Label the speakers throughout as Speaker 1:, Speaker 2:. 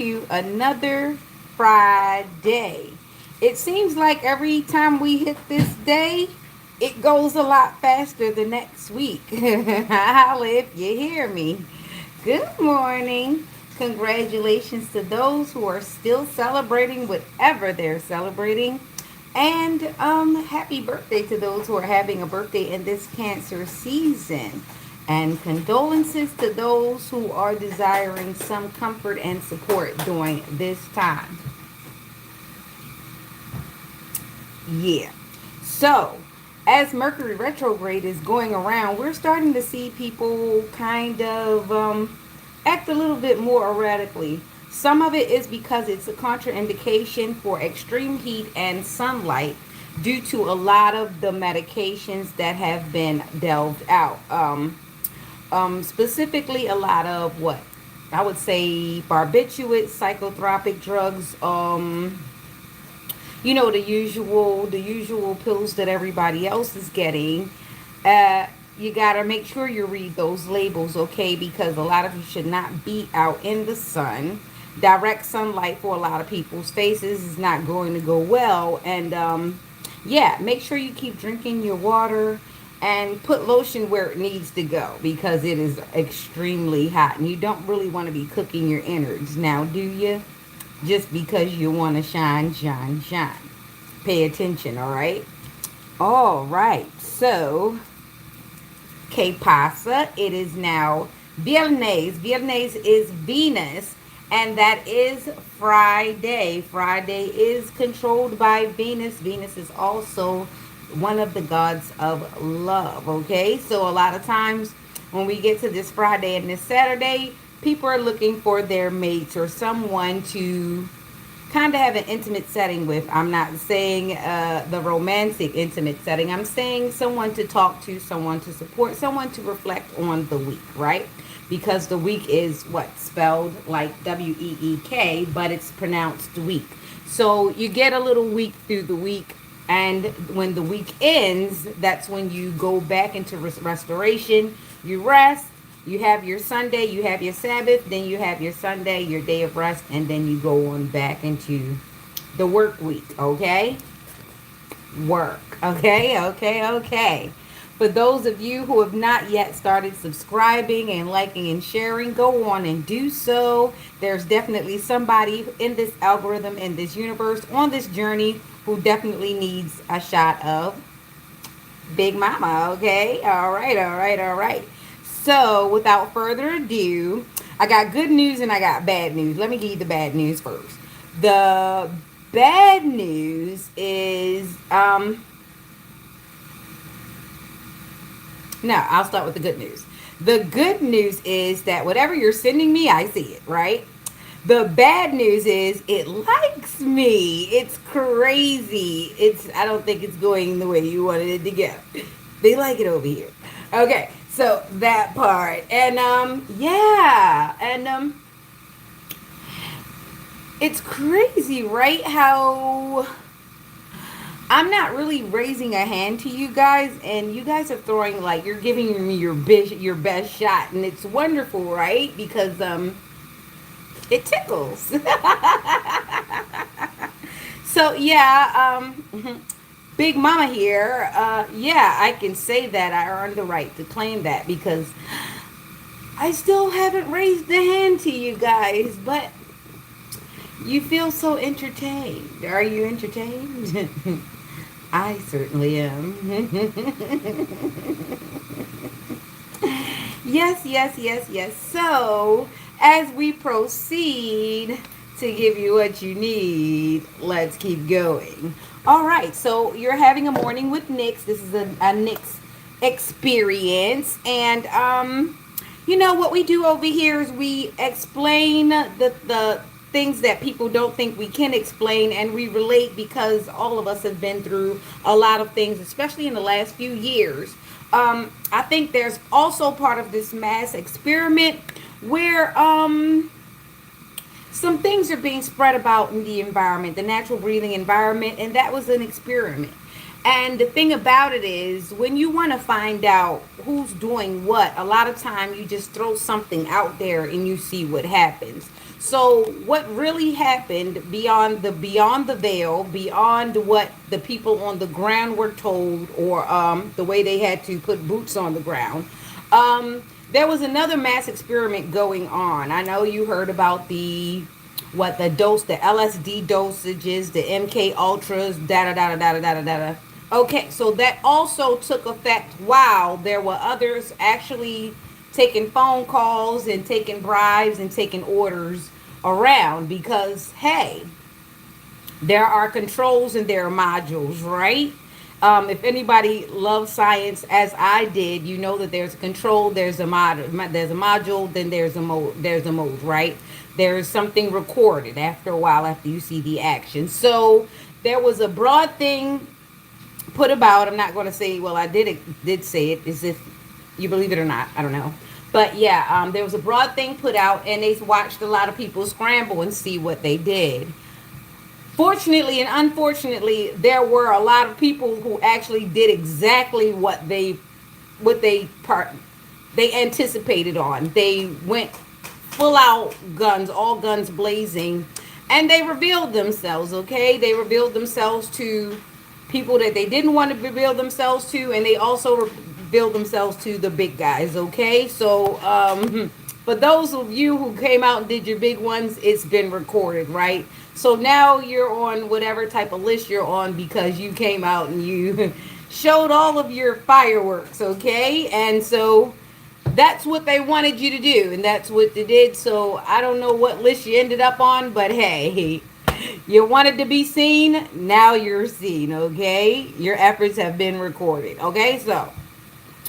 Speaker 1: you another Friday. It seems like every time we hit this day, it goes a lot faster the next week. Holla if you hear me. Good morning. Congratulations to those who are still celebrating whatever they're celebrating. And happy birthday to those who are having a birthday in this Cancer season. And condolences to those who are desiring some comfort and support during this time. Yeah. So, as Mercury retrograde is going around, we're starting to see people kind of act a little bit more erratically. Some of it is because it's a contraindication for extreme heat and sunlight due to a lot of the medications that have been delved out. Specifically, a lot of what I would say barbiturates, psychotropic drugs, the usual pills that everybody else is getting. You gotta make sure you read those labels, okay? Because a lot of you should not be out in the sun. Direct sunlight for a lot of people's faces is not going to go well. And yeah, make sure you keep drinking your water and put lotion where it needs to go because it is extremely hot and you don't really want to be cooking your innards now, do you? Just because you want to shine, shine, shine. Pay attention, all right? All right, so, que pasa? It is now Viernes. Viernes is Venus, and that is Friday. Friday is controlled by Venus. Venus is also one of the gods of love, okay? So, a lot of times when we get to this Friday and this Saturday, people are looking for their mates or someone to kind of have an intimate setting with. I'm not saying the romantic intimate setting. I'm saying someone to talk to, someone to support, someone to reflect on the week, right? Because the week is what? Spelled like WEEK, but it's pronounced week. So you get a little week through the week. And when the week ends, that's when you go back into restoration. You rest. You have your Sunday, you have your Sabbath, then you have your Sunday, your day of rest, and then you go on back into the work week, okay? Work, okay. For those of you who have not yet started subscribing and liking and sharing, go on and do so. There's definitely somebody in this algorithm, in this universe, on this journey who definitely needs a shot of Big Mama, okay? All right. So, without further ado, I got good news and I got bad news. Let me give you the bad news first. The bad news is, no, I'll start with the good news. The good news is that whatever you're sending me, I see it, right? The bad news is it likes me. It's crazy. I don't think it's going the way you wanted it to go. They like it over here. Okay, so that part. And yeah, and it's crazy, right? How I'm not really raising a hand to you guys, and you guys are throwing like you're giving me your best shot, and it's wonderful, right? Because it tickles. So yeah, Big Mama here. Yeah, I can say that I earned the right to claim that because I still haven't raised the hand to you guys, but you feel so entertained. Are you entertained? I certainly am. Yes. So, as we proceed to give you what you need, let's keep going. All right, so you're having a morning with Nyx. This is a Nyx experience. And, what we do over here is we explain the things that people don't think we can explain, and we relate because all of us have been through a lot of things, especially in the last few years. I think there's also part of this mass experiment where some things are being spread about in the environment, the natural breathing environment, and that was an experiment. And the thing about it is, when you want to find out who's doing what, a lot of time you just throw something out there and you see what happens. So what really happened beyond the veil, beyond what the people on the ground were told, or the way they had to put boots on the ground, there was another mass experiment going on. I know you heard about the LSD dosages, the MK ultras, da da da da da da da da. Okay, so that also took effect while there were others actually taking phone calls and taking bribes and taking orders around, because hey, there are controls and there are modules, right? If anybody loves science as I did, you know that there's a control, there's a module, then there's a mode, right? There's something recorded after a while after you see the action. So there was a broad thing put about. I'm not going to say, well, I did say it as if you believe it or not. I don't know. But yeah, there was a broad thing put out, and they watched a lot of people scramble and see what they did. Fortunately and unfortunately, there were a lot of people who actually did exactly what they anticipated on. They went full out guns, all guns blazing, and they revealed themselves. Okay, they revealed themselves to people that they didn't want to reveal themselves to, and they also revealed themselves to the big guys. Okay, so for those of you who came out and did your big ones, it's been recorded, right? So now you're on whatever type of list you're on because you came out and you showed all of your fireworks, okay? And so that's what they wanted you to do, and that's what they did. So I don't know what list you ended up on, but hey, you wanted to be seen, now you're seen, okay? Your efforts have been recorded, okay? So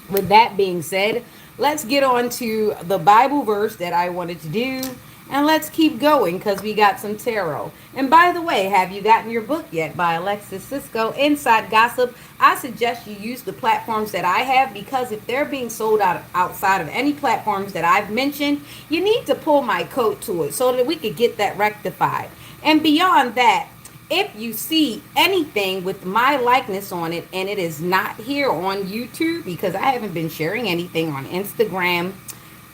Speaker 1: with that being said, let's get on to the Bible verse that I wanted to do. And let's keep going because we got some tarot. And by the way, have you gotten your book yet by Alexis Cisco, Inside Gossip? I suggest you use the platforms that I have, because if they're being sold out outside of any platforms that I've mentioned, you need to pull my coat to it so that we could get that rectified. And beyond that, if you see anything with my likeness on it and it is not here on YouTube, because I haven't been sharing anything on Instagram,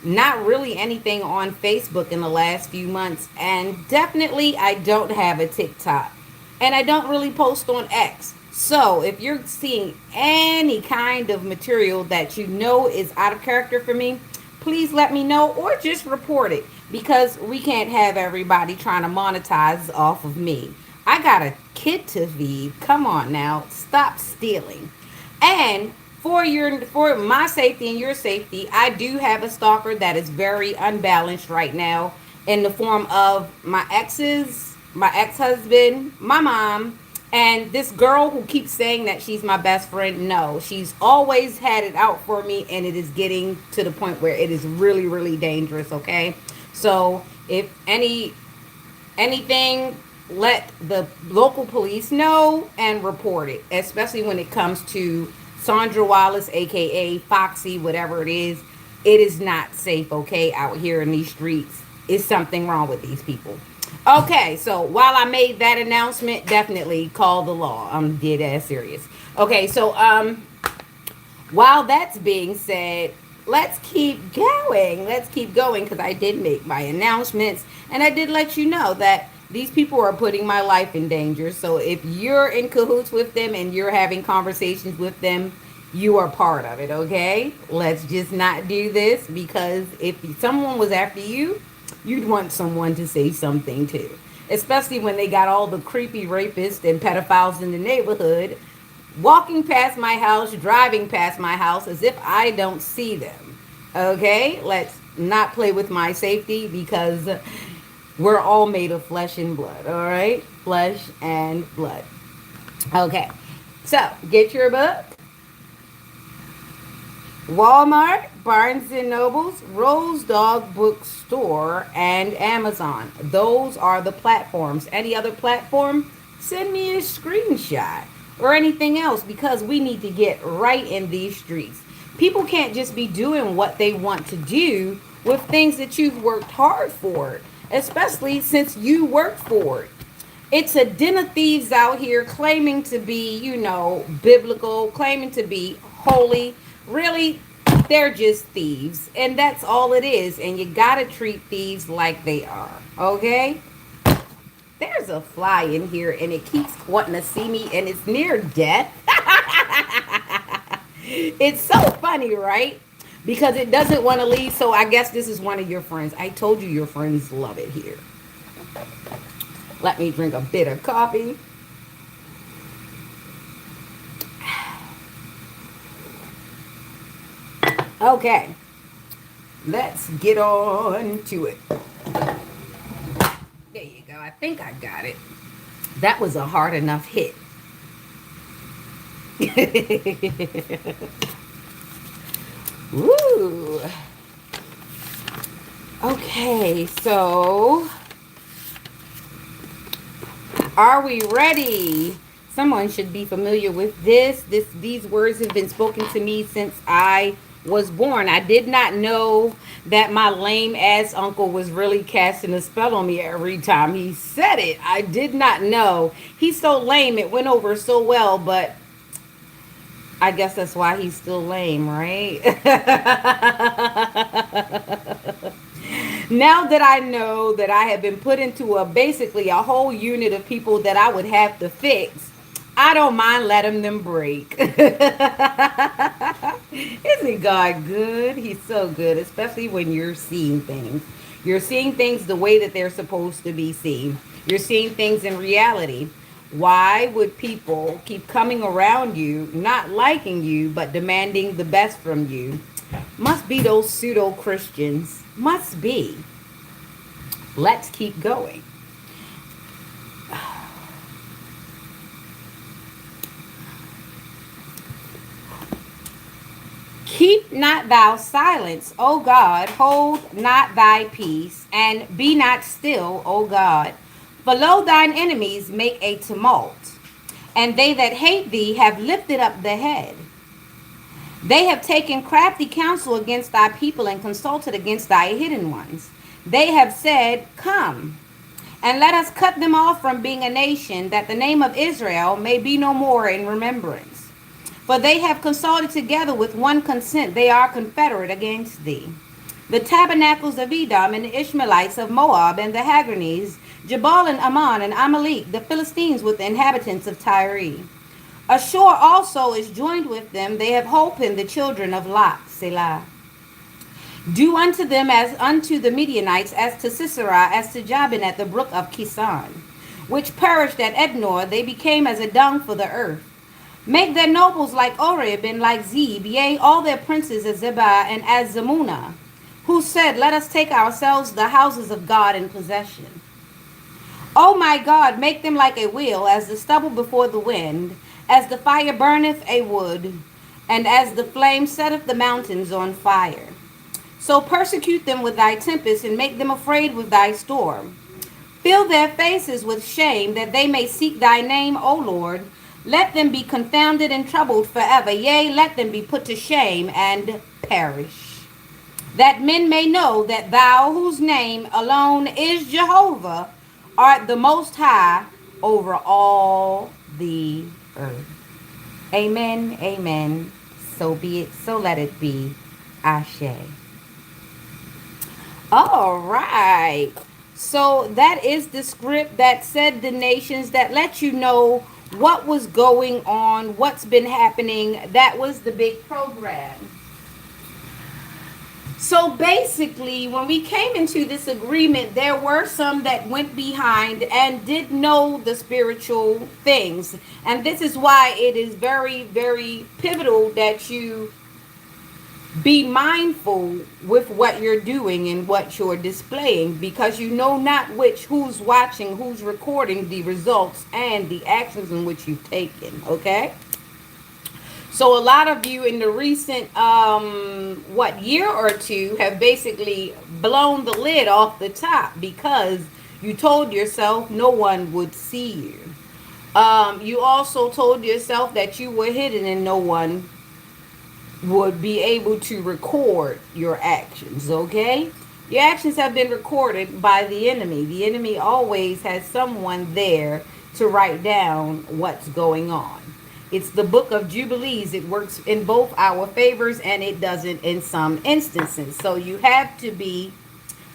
Speaker 1: not really anything on Facebook in the last few months, and definitely I don't have a TikTok, and I don't really post on X. So if you're seeing any kind of material that you know is out of character for me, please let me know, or just report it, because we can't have everybody trying to monetize off of me. I got a kid to feed. Come on now, stop stealing. And for my safety and your safety, I do have a stalker that is very unbalanced right now, in the form of my exes, my ex-husband, my mom, and this girl who keeps saying that she's my best friend. No, she's always had it out for me, and it is getting to the point where it is really, really dangerous, okay? So if anything, let the local police know and report it, especially when it comes to Sandra Wallace, aka Foxy, whatever it is. It is not safe, okay, out here in these streets. Is something wrong with these people? Okay, so while I made that announcement, definitely call the law. I'm dead ass serious. Okay, so while that's being said, let's keep going. Let's keep going, because I did make my announcements, and I did let you know that these people are putting my life in danger. So if you're in cahoots with them and you're having conversations with them, you are part of it, okay? Let's just not do this, because if someone was after you, you'd want someone to say something too. Especially when they got all the creepy rapists and pedophiles in the neighborhood walking past my house, driving past my house as if I don't see them. Okay? Let's not play with my safety, because we're all made of flesh and blood, all right? Flesh and blood. Okay, so get your book. Walmart, Barnes and Nobles, Rose Dog Bookstore, and Amazon. Those are the platforms. Any other platform, send me a screenshot or anything else, because we need to get right in these streets. People can't just be doing what they want to do with things that you've worked hard for, especially since you worked for it. It's a den of thieves out here claiming to be, biblical, claiming to be holy. Really, They're just thieves, and that's all it is. And you gotta treat thieves like they are, okay? There's a fly in here, and it keeps wanting to see me, and it's near death. It's so funny, right? Because it doesn't want to leave. So I guess this is one of your friends. I told you your friends love it here. Let me drink a bit of coffee. Okay, let's get on to it. There you go. I think I got it. That was a hard enough hit. Woo. Okay, so are we ready? Someone should be familiar with this. These words have been spoken to me since I was born. I did not know that my lame ass uncle was really casting a spell on me every time he said it. I did not know. He's so lame. It went over so well, but I guess that's why he's still lame, right? Now that I know that I have been put into basically a whole unit of people that I would have to fix, I don't mind letting them break. Isn't God good? He's so good, especially when you're seeing things. You're seeing things the way that they're supposed to be seen. You're seeing things in reality. Why would people keep coming around you, not liking you, but demanding the best from you? Must be those pseudo Christians. Must be. Let's keep going. Keep not thou silence, O God, hold not thy peace, and be not still, O God. For lo, thine enemies make a tumult, and they that hate thee have lifted up the head. They have taken crafty counsel against thy people, and consulted against thy hidden ones. They have said, Come, and let us cut them off from being a nation, that the name of Israel may be no more in remembrance. For they have consulted together with one consent, they are confederate against thee. The tabernacles of Edom, and the Ishmaelites of Moab, and the Hagrites, Jabal and Ammon and Amalek, the Philistines with the inhabitants of Tyre. Ashur also is joined with them. They have hope in the children of Lot, Selah. Do unto them as unto the Midianites, as to Sisera, as to Jabin at the brook of Kison, which perished at Ednor. They became as a dung for the earth. Make their nobles like Oreb and like Zeb, yea, all their princes as Zebah and as Zamunah, who said, Let us take ourselves the houses of God in possession. O my God, make them like a wheel, as the stubble before the wind, as the fire burneth a wood, and as the flame setteth the mountains on fire. So persecute them with thy tempest, and make them afraid with thy storm. Fill their faces with shame, that they may seek thy name, O Lord. Let them be confounded and troubled forever. Yea, let them be put to shame and perish. That men may know that thou, whose name alone is Jehovah, art the most high over all the earth. Amen, amen. So be it, so let it be. Ashe. All right. So that is the script that said the nations, that let you know what was going on, what's been happening. That was the big program. So basically, when we came into this agreement, there were some that went behind and did know the spiritual things. And this is why it is very, very pivotal that you be mindful with what you're doing and what you're displaying, because you know not who's watching, who's recording the results and the actions in which you've taken. Okay, so a lot of you in the recent year or two have basically blown the lid off the top, because you told yourself no one would see you. You also told yourself that you were hidden and no one would be able to record your actions. Okay, your actions have been recorded by the enemy. The enemy always has someone there to write down what's going on. It's the book of Jubilees. It works in both our favors and it doesn't in some instances. So you have to be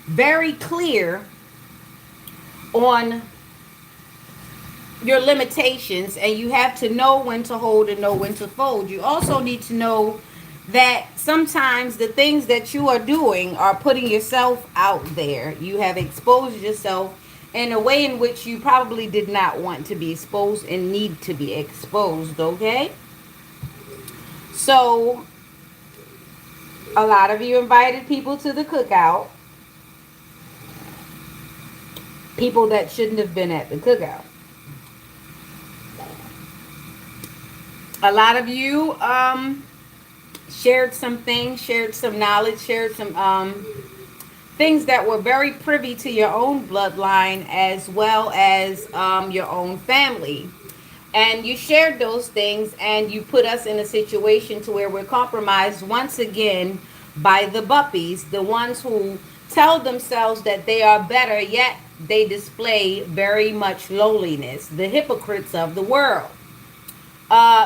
Speaker 1: very clear on your limitations, and you have to know when to hold and know when to fold. You also need to know that sometimes the things that you are doing are putting yourself out there. You have exposed yourself in a way in which you probably did not want to be exposed and need to be exposed, okay? So, a lot of you invited people to the cookout. People that shouldn't have been at the cookout. A lot of you shared some things, shared some knowledge, shared some things that were very privy to your own bloodline as well as your own family. And you shared those things and you put us in a situation to where we're compromised once again by the buppies, the ones who tell themselves that they are better, yet they display very much lowliness, the hypocrites of the world.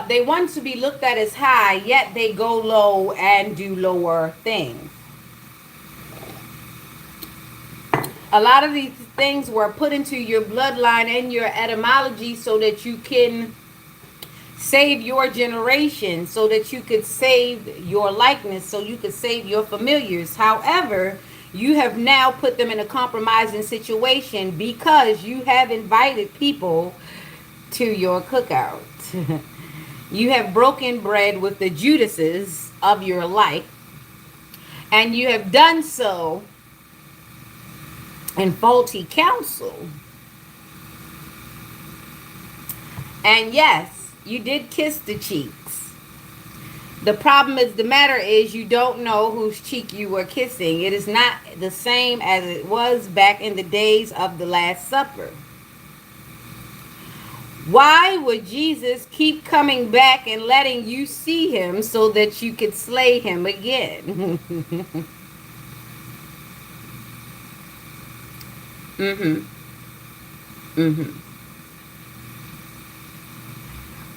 Speaker 1: They want to be looked at as high, yet they go low and do lower things. A lot of these things were put into your bloodline and your etymology so that you can save your generation, so that you could save your likeness, so you could save your familiars. However, you have now put them in a compromising situation because you have invited people to your cookout. You have broken bread with the Judases of your life, and you have done so in faulty counsel. And yes, you did kiss the cheeks. The problem is, the matter is, you don't know whose cheek you were kissing. It is not the same as it was back in the days of the Last Supper. Why would Jesus keep coming back and letting you see him so that you could slay him again?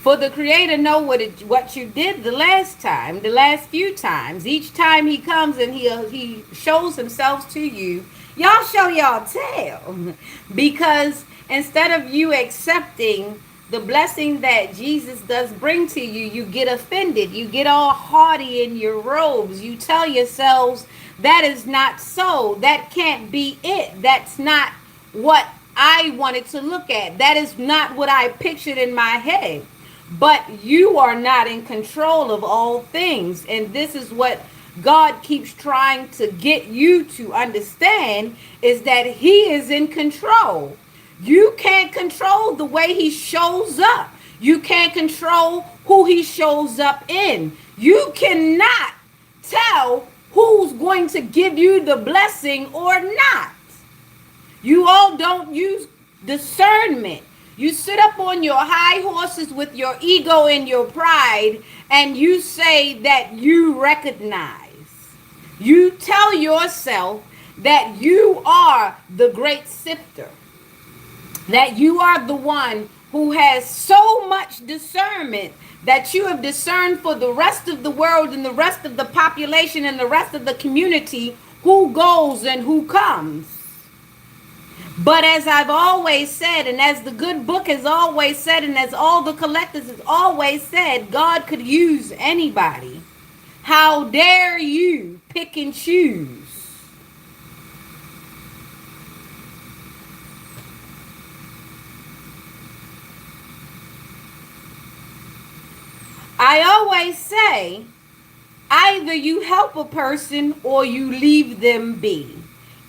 Speaker 1: For the Creator know what you did the last time, the last few times. Each time he comes and he shows himself to you, y'all show y'all tail. Because instead of you accepting the blessing that Jesus does bring to you, you get offended. You get all haughty in your robes. You tell yourselves, that is not so. That can't be it. That's not what I wanted to look at. That is not what I pictured in my head. But you are not in control of all things. And this is what God keeps trying to get you to understand, is that he is in control. You can't control the way he shows up. You can't control who he shows up in. You cannot tell who's going to give you the blessing or not. You all don't use discernment. You sit up on your high horses with your ego and your pride, and you say that you recognize. You tell yourself that you are the great sifter, that you are the one who has so much discernment that you have discerned for the rest of the world and the rest of the population and the rest of the community who goes and who comes. But as I've always said, and as the good book has always said, and as all the collectors has always said, God could use anybody. How dare you pick and choose? I always say, either you help a person or you leave them be.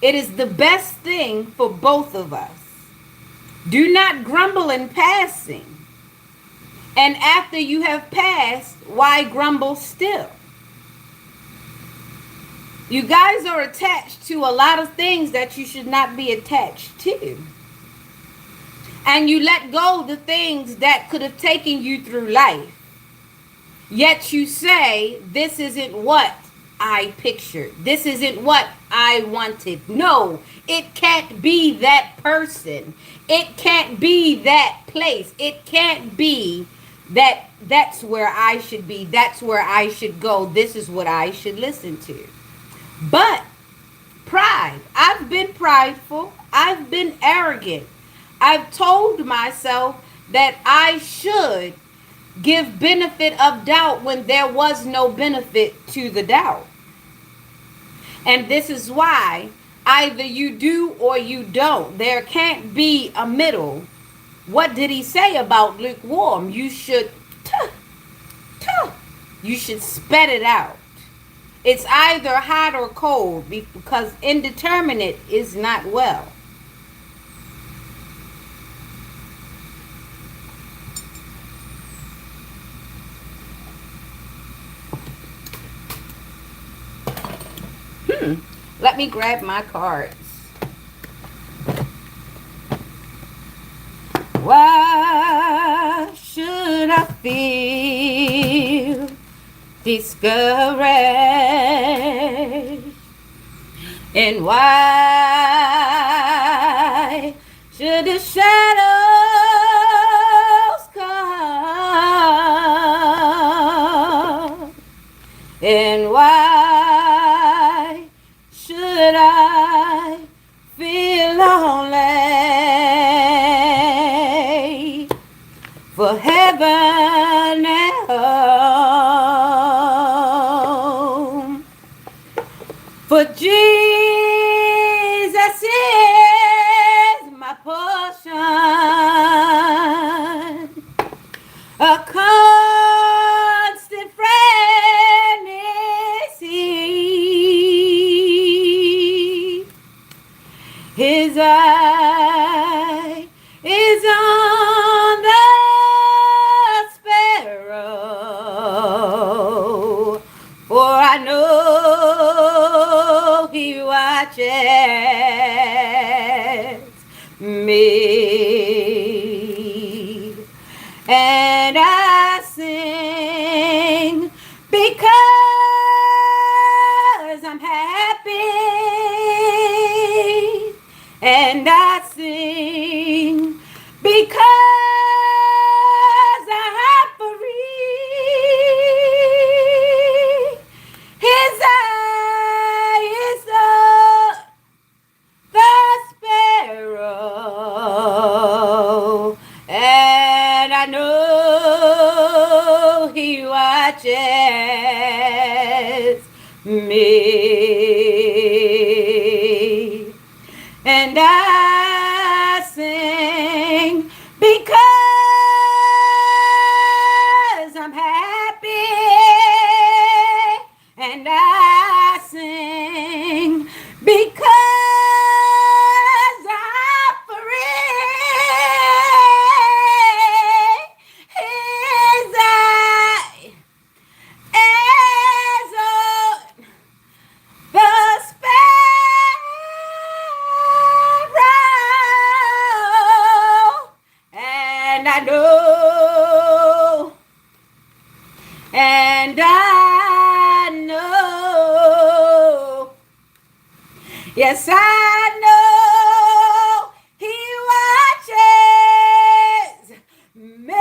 Speaker 1: It is the best thing for both of us. Do not grumble in passing. And after you have passed, why grumble still? You guys are attached to a lot of things that you should not be attached to. And you let go of the things that could have taken you through life. Yet you say, this isn't what I pictured. This isn't what I wanted. No, it can't be that person. It can't be that place. It can't be That's where I should be. That's where I should go. This is what I should listen to. But pride. I've been prideful. I've been arrogant. I've told myself that I should give benefit of doubt when there was no benefit to the doubt. And this is why either you do or you don't. There can't be a middle. What did he say about lukewarm? You should you should spat it out. It's either hot or cold because indeterminate is not well. Let me grab my cards. Why should I feel discouraged? And why should the shadows come? And why should I feel lonely? For heaven and home. For Jesus is my portion. A constant friend is he. His eye is on the sparrow, for I know he watches me. And I sing because I'm happy. And I sing because I'm free. His eye is on the sparrow, and I know he watches me. And I sing because I'm happy. And I sing because I'm free. His eye is on the sparrow, and I know, and I know, yes, I know he watches me.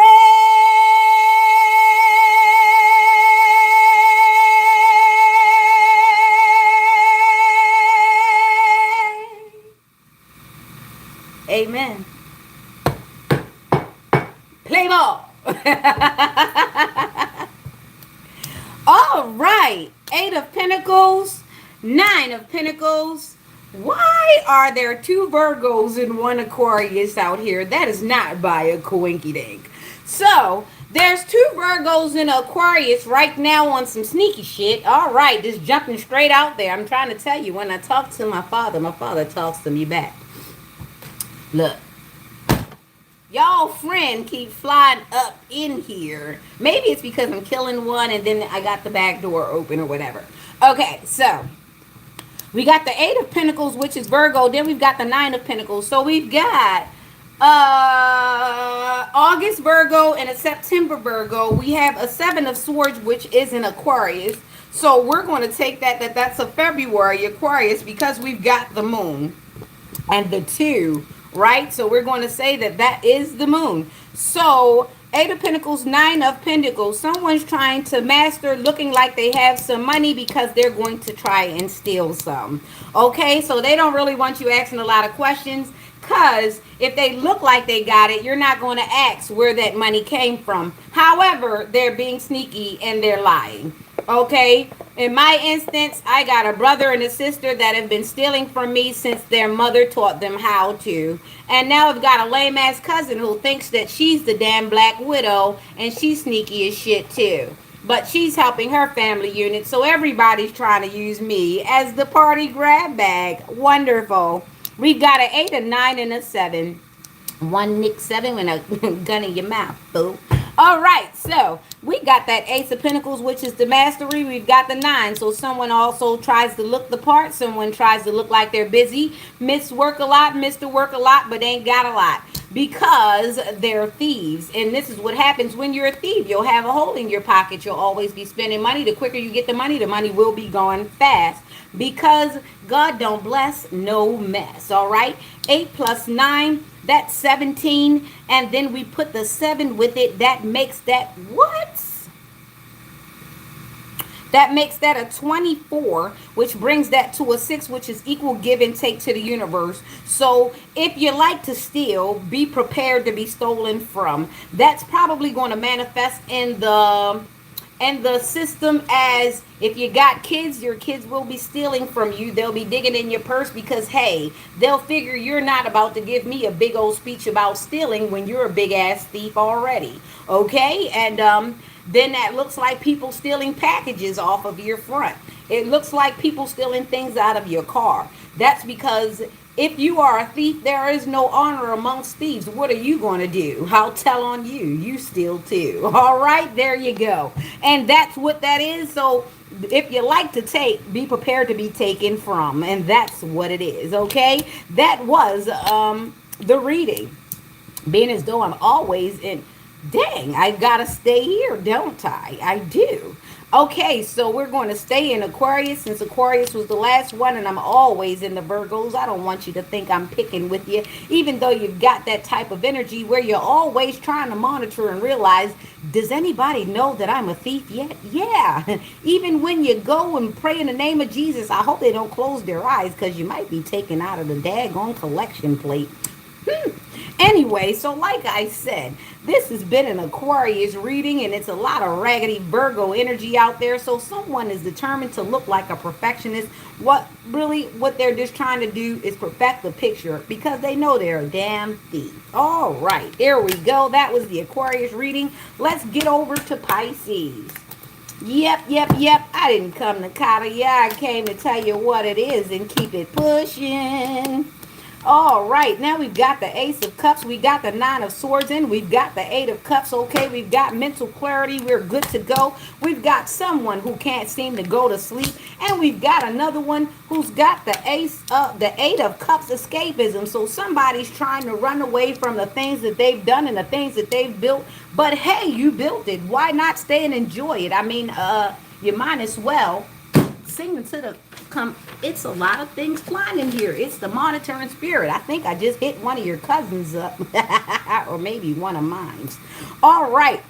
Speaker 1: Amen. Play ball. All right. 8 of Pentacles, 9 of Pentacles. Why are there 2 Virgos and 1 Aquarius out here? That is not by a coinkydink. So, there's 2 Virgos and Aquarius right now on some sneaky shit. All right, just jumping straight out there. I'm trying to tell you, when I talk to my father talks to me back. Look, y'all friend keep flying up in here. Maybe it's because I'm killing one and then I got the back door open or whatever. Okay, so we got the 8 of Pentacles, which is Virgo. Then we've got the 9 of Pentacles. So we've got August Virgo and a September Virgo. We have a 7 of Swords, which is an Aquarius. So we're going to take that's a February Aquarius because we've got the moon and the 2, right? So we're going to say that is the moon. So Eight of Pentacles, Nine of Pentacles. Someone's trying to master looking like they have some money because they're going to try and steal some. Okay, so they don't really want you asking a lot of questions, because if they look like they got it, you're not going to ask where that money came from. However, they're being sneaky and they're lying. Okay, in my instance, I got a brother and a sister that have been stealing from me since their mother taught them how to. And now I've got a lame ass cousin who thinks that she's the damn Black Widow and she's sneaky as shit too. But she's helping her family unit, so everybody's trying to use me as the party grab bag. Wonderful. We've got an 8, a 9, and a 7. One Nick 7 with a gun in your mouth, boo. All right, so we got that Ace of Pentacles, which is the mastery. We've got the 9. So someone also tries to look the part. Someone tries to look like they're busy. Miss work a lot, Mr. Work a lot, but ain't got a lot, because they're thieves. And this is what happens when you're a thief. You'll have a hole in your pocket. You'll always be spending money. The quicker you get the money will be gone fast, because God don't bless no mess. All right, 8 plus 9, that's 17, and then we put the 7 with it. That makes that what? That makes that a 24, which brings that to a 6, which is equal give and take to the universe. So if you like to steal, be prepared to be stolen from. That's probably going to manifest in the system as, if you got kids, your kids will be stealing from you. They'll be digging in your purse because, hey, they'll figure you're not about to give me a big old speech about stealing when you're a big ass thief already. Okay? And then that looks like people stealing packages off of your front. It looks like people stealing things out of your car. That's because if you are a thief, there is no honor amongst thieves. What are you going to do? I'll tell on you. You steal too. All right, there you go. And that's what that is. So if you like to take, be prepared to be taken from. And that's what it is, okay? That was the reading. Being as though I'm always in... Dang, I gotta stay here, don't I? I do. Okay, so we're going to stay in Aquarius, since Aquarius was the last one, and I'm always in the Virgos. I don't want you to think I'm picking with you, even though you've got that type of energy where you're always trying to monitor and realize, does anybody know that I'm a thief yet? Yeah. Even when you go and pray in the name of Jesus, I hope they don't close their eyes, because you might be taken out of the daggone collection plate. Anyway, so like I said, this has been an Aquarius reading, and it's a lot of raggedy Virgo energy out there. So someone is determined to look like a perfectionist. What they're just trying to do is perfect the picture, because they know they're a damn thief. All right, there we go. That was the Aquarius reading. Let's get over to Pisces. Yep. I didn't come to coddle you. I came to tell you what it is and keep it pushing. All right, now we've got the Ace of Cups, we got the 9 of Swords in, we've got the 8 of Cups. Okay, we've got mental clarity, we're good to go. We've got someone who can't seem to go to sleep, and we've got another one who's got the 8 of Cups escapism. So somebody's trying to run away from the things that they've done and the things that they've built, but hey, you built it. Why not stay and enjoy it? I mean, you might as well sing to the it's a lot of things flying in here. It's the monitoring spirit. I think I just hit one of your cousins up. Or maybe one of mine. All right.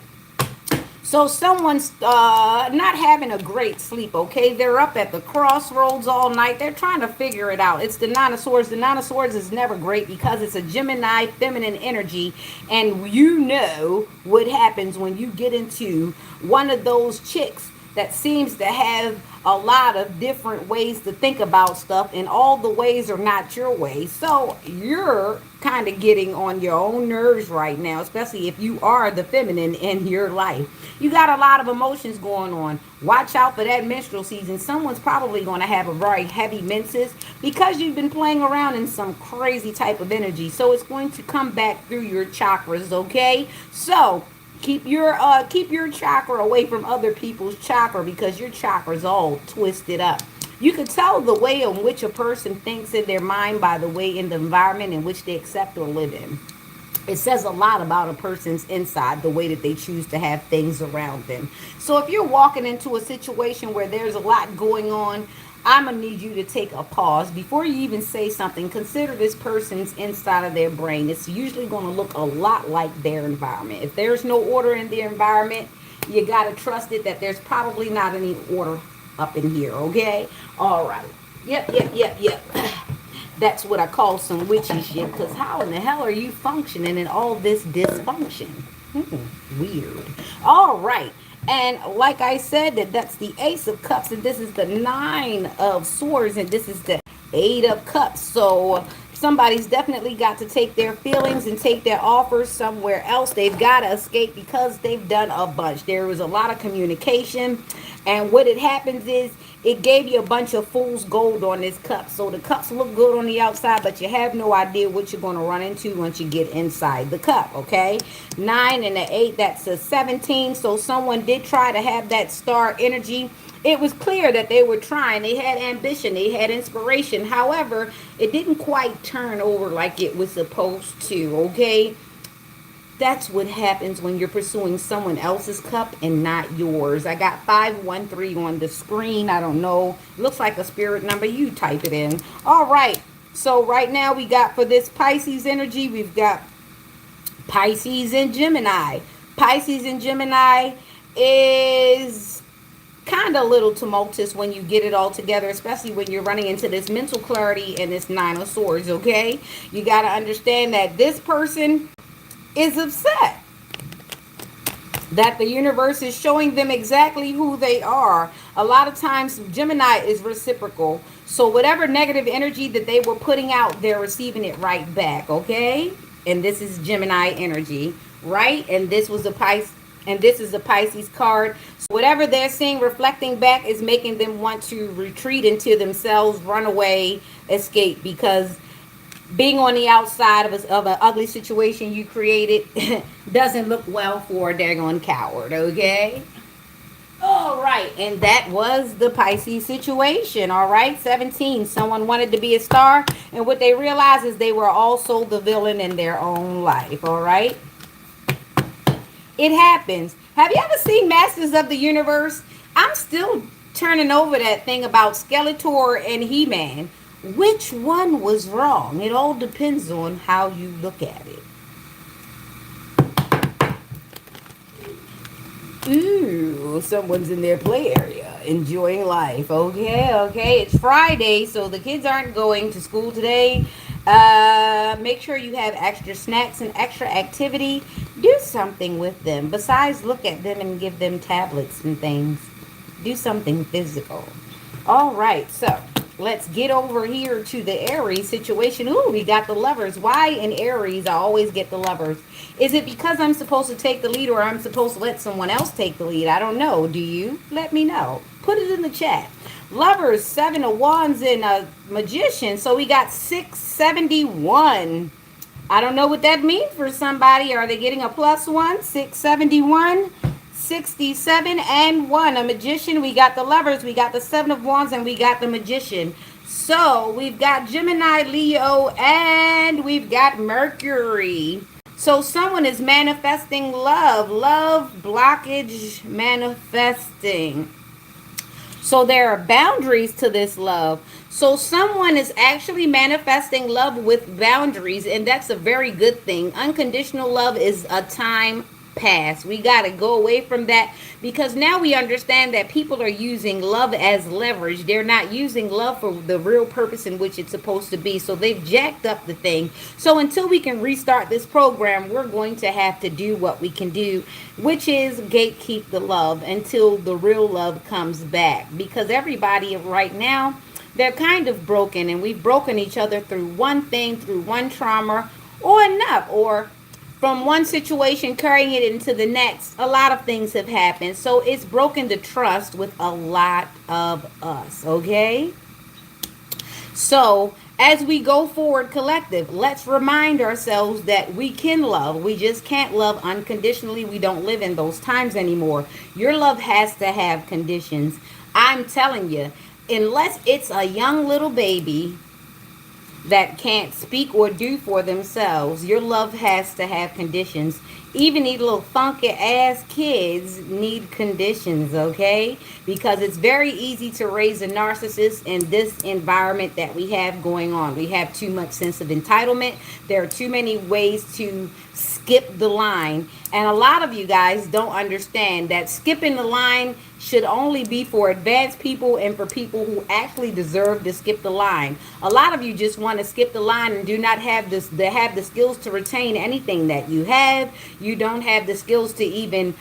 Speaker 1: So someone's not having a great sleep, okay? They're up at the crossroads all night. They're trying to figure it out. It's the 9 of Swords. The 9 of Swords is never great because it's a Gemini feminine energy. And you know what happens when you get into one of those chicks that seems to have a lot of different ways to think about stuff, and all the ways are not your way. So you're kind of getting on your own nerves right now, especially if you are the feminine in your life. You got a lot of emotions going on. Watch out for that menstrual season. Someone's probably going to have a very heavy menses because you've been playing around in some crazy type of energy. So it's going to come back through your chakras, okay? So keep your chakra away from other people's chakra, because your chakra's all twisted up. You can tell the way in which a person thinks in their mind by the way in the environment in which they accept or live in. It says a lot about a person's inside, the way that they choose to have things around them. So if you're walking into a situation where there's a lot going on, I'm going to need you to take a pause. Before you even say something, consider this person's inside of their brain. It's usually going to look a lot like their environment. If there's no order in their environment, you got to trust it that there's probably not any order up in here, okay? All right. Yep. That's what I call some witchy shit, because how in the hell are you functioning in all this dysfunction? Weird. All right. And like I said, that's the Ace of Cups, and this is the Nine of Swords, and this is the Eight of Cups. So somebody's definitely got to take their feelings and take their offers somewhere else. They've got to escape because they've done a bunch. There was a lot of communication, and what it happens is it gave you a bunch of fool's gold on this cup. So the cups look good on the outside, but you have no idea what you're going to run into once you get inside the cup, okay? 9 and the 8, that's a 17. So someone did try to have that star energy. It was clear that they were trying. They had ambition. They had inspiration. However, it didn't quite turn over like it was supposed to, okay? That's what happens when you're pursuing someone else's cup and not yours. I got 513 on the screen. I don't know. Looks like a spirit number. You type it in. All right. So right now we got for this Pisces energy, we've got Pisces and Gemini. Pisces and Gemini is kind of a little tumultuous when you get it all together, especially when you're running into this mental clarity and this Nine of Swords, okay? You got to understand that this person is upset that the universe is showing them exactly who they are. A lot of times Gemini is reciprocal, so whatever negative energy that they were putting out, they're receiving it right back, okay? And this is Gemini energy, right? And this was a Pisces, and this is a Pisces card. So whatever they're seeing reflecting back is making them want to retreat into themselves, run away, escape, because being on the outside of an ugly situation you created doesn't look well for a daggone coward, okay? All right, and that was the Pisces situation, all right? 17, someone wanted to be a star, and what they realized is they were also the villain in their own life, all right? It happens. Have you ever seen Masters of the Universe? I'm still turning over that thing about Skeletor and He-Man. Which one was wrong? It all depends on how you look at it. Ooh, someone's in their play area enjoying life. Okay. It's Friday, so the kids aren't going to school today. Make sure you have extra snacks and extra activity. Do something with them. Besides, look at them and give them tablets and things. Do something physical. All right, so let's get over here to the Aries situation. Ooh, we got the Lovers. Why in Aries I always get the Lovers? Is it because I'm supposed to take the lead, or I'm supposed to let someone else take the lead? I don't know. Do you? Let me know. Put it in the chat. Lovers, 7 of Wands, and a Magician. So we got 671. I don't know what that means for somebody. Are they getting a +1? 671. 67 and 1. A Magician. We got the Lovers, we got the 7 of Wands, and we got the Magician. So we've got Gemini, Leo, and we've got Mercury. So someone is manifesting love blockage, manifesting. So there are boundaries to this love. So someone is actually manifesting love with boundaries, and that's a very good thing. Unconditional love is a time past. We got to go away from that, because now we understand that people are using love as leverage. They're not using love for the real purpose in which it's supposed to be. So they've jacked up the thing. So until we can restart this program, we're going to have to do what we can do, which is gatekeep the love until the real love comes back. Because everybody right now, they're kind of broken, and we've broken each other through one thing, through one trauma, or enough, or from one situation carrying it into the next. A lot of things have happened. So it's broken the trust with a lot of us, okay? So as we go forward collective, let's remind ourselves that we can love. We just can't love unconditionally. We don't live in those times anymore. Your love has to have conditions. I'm telling you, unless it's a young little baby, that can't speak or do for themselves. Your love has to have conditions. Even these little funky ass kids need conditions, okay? Because it's very easy to raise a narcissist in this environment that we have going on. We have too much sense of entitlement. There are too many ways to skip the line. And a lot of you guys don't understand that skipping the line should only be for advanced people and for people who actually deserve to skip the line. A lot of you just want to skip the line and do not have this, they have the skills to retain anything that you have. You don't have the skills to even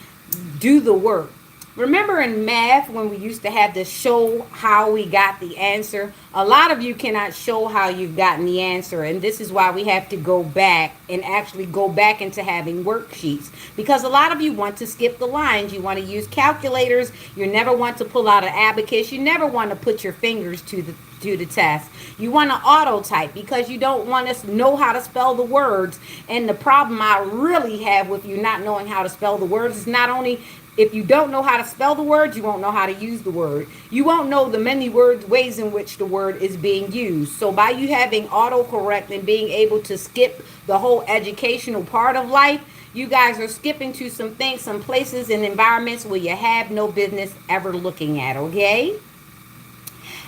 Speaker 1: do the work. Remember in math when we used to have to show how we got the answer? A lot of you cannot show how you've gotten the answer, and this is why we have to go back and actually go back into having worksheets, because a lot of you want to skip the lines. You want to use calculators. You never want to pull out an abacus. You never want to put your fingers to the test. You want to auto type because you don't want to know how to spell the words. And the problem I really have with you not knowing how to spell the words is not only if you don't know how to spell the word, you won't know how to use the word. You won't know the many ways in which the word is being used. So by you having autocorrect and being able to skip the whole educational part of life, you guys are skipping to some things, some places and environments where you have no business ever looking at, okay?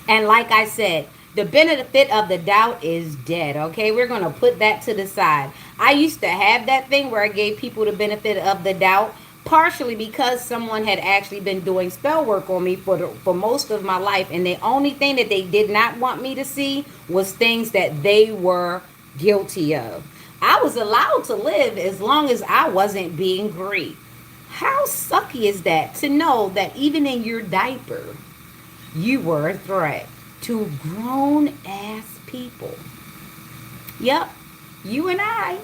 Speaker 1: And like I said, the benefit of the doubt is dead, okay? We're going to put that to the side. I used to have that thing where I gave people the benefit of the doubt, partially because someone had actually been doing spell work on me for most of my life, and the only thing that they did not want me to see was things that they were guilty of. I was allowed to live as long as I wasn't being great. How sucky is that to know that even in your diaper, you were a threat to grown ass people? Yep, you and I.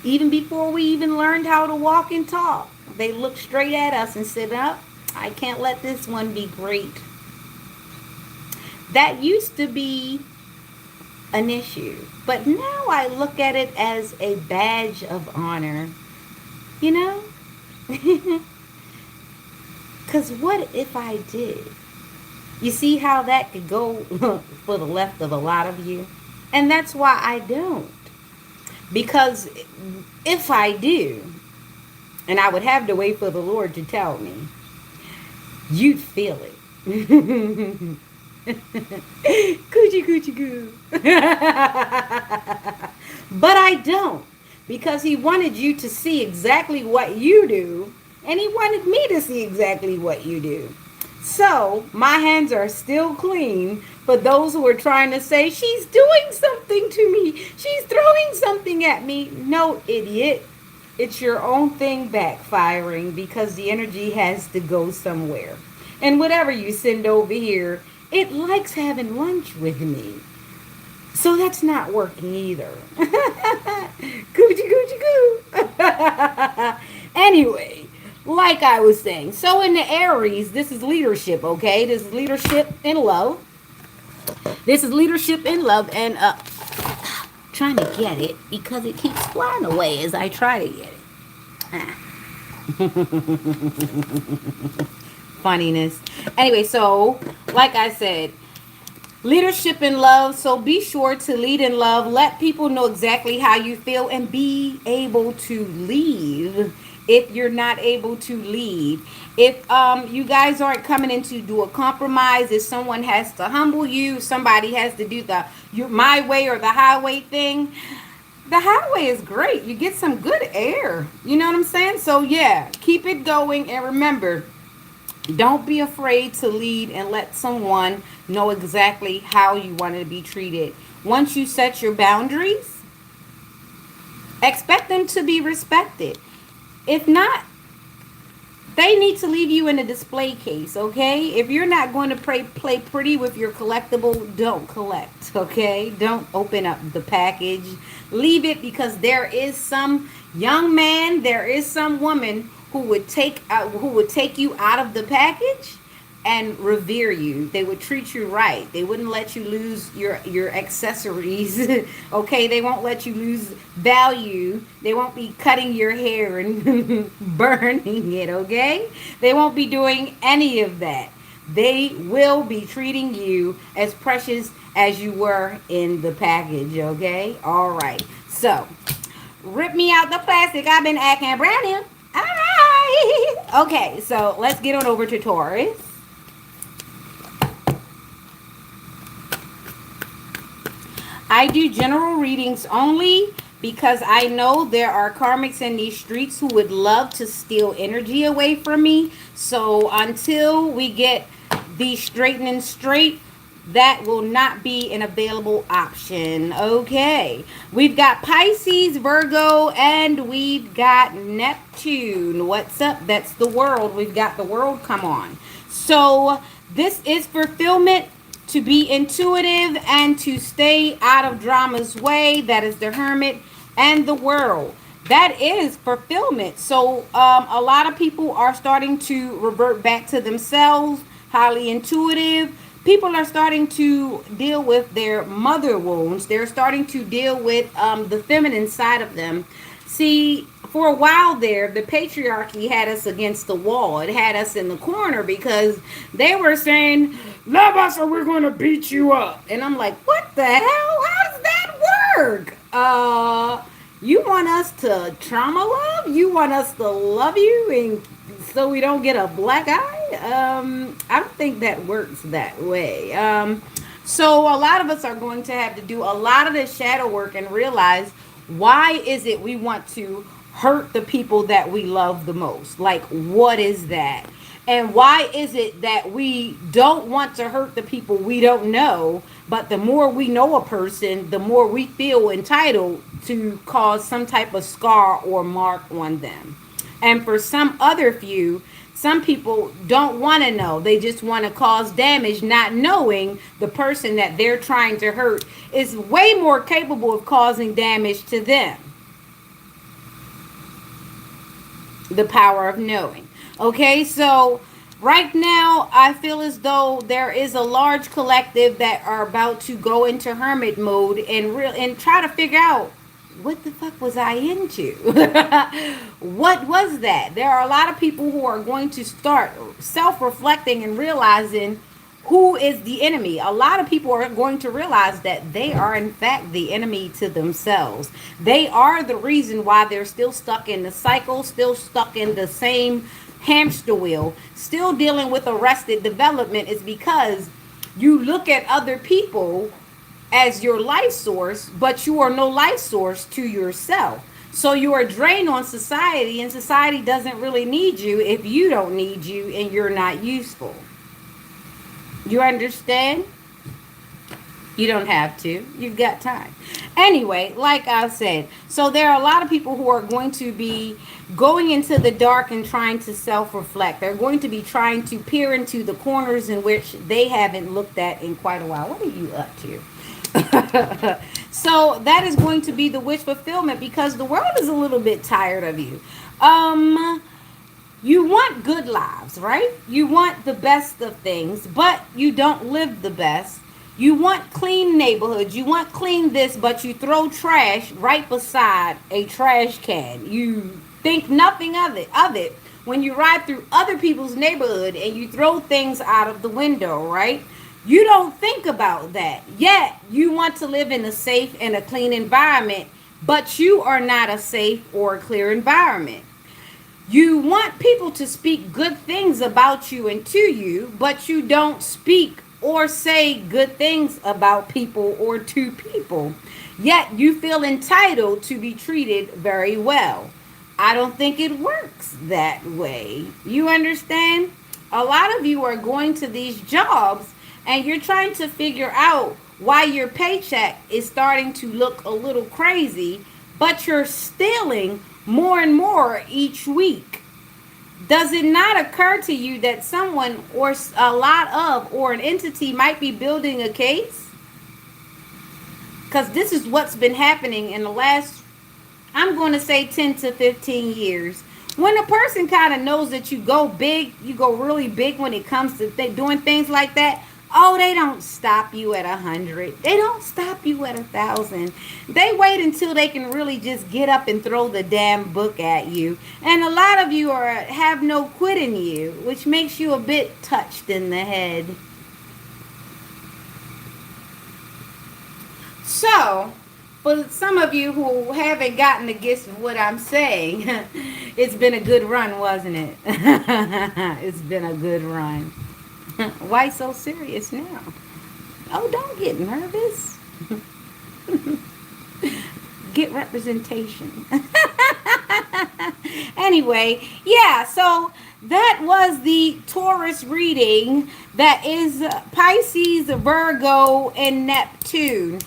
Speaker 1: Even before we even learned how to walk and talk, they looked straight at us and said, "Up, I can't let this one be great." That used to be an issue, but now I look at it as a badge of honor, you know? Because what if I did? You see how that could go for the left of a lot of you? And that's why I don't. Because if I do, and I would have to wait for the Lord to tell me, you'd feel it. Coochie coochie coo. But I don't. Because he wanted you to see exactly what you do, and he wanted me to see exactly what you do. So, my hands are still clean for those who are trying to say, she's doing something to me. She's throwing something at me. No, idiot. It's your own thing backfiring because the energy has to go somewhere. And whatever you send over here, it likes having lunch with me. So that's not working either. Coochie coochie coo. Anyway. Like I was saying, so in the Aries, this is leadership, okay? This is leadership in love. This is leadership in love, and trying to get it because it keeps flying away as I try to get it. Funniness. Anyway, so like I said, leadership in love. So be sure to lead in love. Let people know exactly how you feel and be able to leave if you're not able to leave. If you guys aren't coming in to do a compromise, if someone has to humble you, somebody has to do the my way or the highway thing, the highway is great. You get some good air. You know what I'm saying? So yeah, keep it going, and remember, don't be afraid to lead and let someone know exactly how you want to be treated. Once you set your boundaries, expect them to be respected. If not, they need to leave you in a display case, okay? If you're not going to play pretty with your collectible, don't collect, okay? Don't open up the package. Leave it, because there is some young man, there is some woman who would take you out of the package and revere you. They would treat you right. They wouldn't let you lose your accessories. Okay, they won't let you lose value. They won't be cutting your hair and burning it, okay? They won't be doing any of that. they will be treating you as precious as you were in the package, okay? All right. So, rip me out the plastic. I've been acting brand new. All right. Okay, so let's get on over to Taurus. I do general readings only because I know there are karmics in these streets who would love to steal energy away from me. So until we get these straightening straight, that will not be an available option. Okay. We've got Pisces, Virgo, and we've got Neptune. What's up? That's the world. We've got the world. Come on. So this is fulfillment, to be intuitive and to stay out of drama's way. That is the Hermit and the world. That is fulfillment. So a lot of people are starting to revert back to themselves, highly intuitive. People are starting to deal with their mother wounds. They're starting to deal with the feminine side of them. See, for a while there, the patriarchy had us against the wall. It had us in the corner because they were saying, love us or we're going to beat you up. And I'm like, what the hell? How does that work? You want us to trauma love? You want us to love you and so we don't get a black eye? I don't think that works that way. So a lot of us are going to have to do a lot of this shadow work and realize, why is it we want to hurt the people that we love the most? Like, what is that? And why is it that we don't want to hurt the people we don't know, but the more we know a person, the more we feel entitled to cause some type of scar or mark on them? And for some other few, some people don't want to know. They just want to cause damage, not knowing the person that they're trying to hurt is way more capable of causing damage to them. The power of knowing. Okay, so right now I feel as though there is a large collective that are about to go into hermit mode and try to figure out, what the fuck was I into? What was that? There are a lot of people who are going to start self-reflecting and realizing who is the enemy. A lot of people are going to realize that they are in fact the enemy to themselves. They are the reason why they're still stuck in the cycle, still stuck in the same hamster wheel, still dealing with arrested development, is because you look at other people as your life source, but you are no life source to yourself. So you are drained on society, and society doesn't really need you if you don't need you and you're not useful. You understand? You don't have to. You've got time. Anyway, like I said, so there are a lot of people who are going to be going into the dark and trying to self-reflect. They're going to be trying to peer into the corners in which they haven't looked at in quite a while. What are you up to? So that is going to be the wish fulfillment, because the world is a little bit tired of you. You want good lives, right? You want the best of things, but you don't live the best. You want clean neighborhoods. You want clean this, but you throw trash right beside a trash can. You think nothing of it. When you ride through other people's neighborhood and you throw things out of the window, right? You don't think about that. Yet, you want to live in a safe and a clean environment, but you are not a safe or a clear environment. You want people to speak good things about you and to you, but you don't speak or say good things about people or to people. Yet, you feel entitled to be treated very well. I don't think it works that way. You understand? A lot of you are going to these jobs and you're trying to figure out why your paycheck is starting to look a little crazy, but you're stealing more and more each week. Does it not occur to you that someone or a lot of or an entity might be building a case? Because this is what's been happening in the last, I'm going to say 10 to 15 years. When a person kind of knows that you go big, you go really big when it comes to doing things like that, Oh, they don't stop you at 100. They don't stop you at 1,000. They wait until they can really just get up and throw the damn book at you. And a lot of you are have no quit in you, which makes you a bit touched in the head. So, for some of you who haven't gotten the gist of what I'm saying, it's been a good run, wasn't it? It's been a good run. Why so serious now? Oh, don't get nervous. Get representation. Anyway, yeah, so that was the Taurus reading. That is Pisces, Virgo, and Neptune.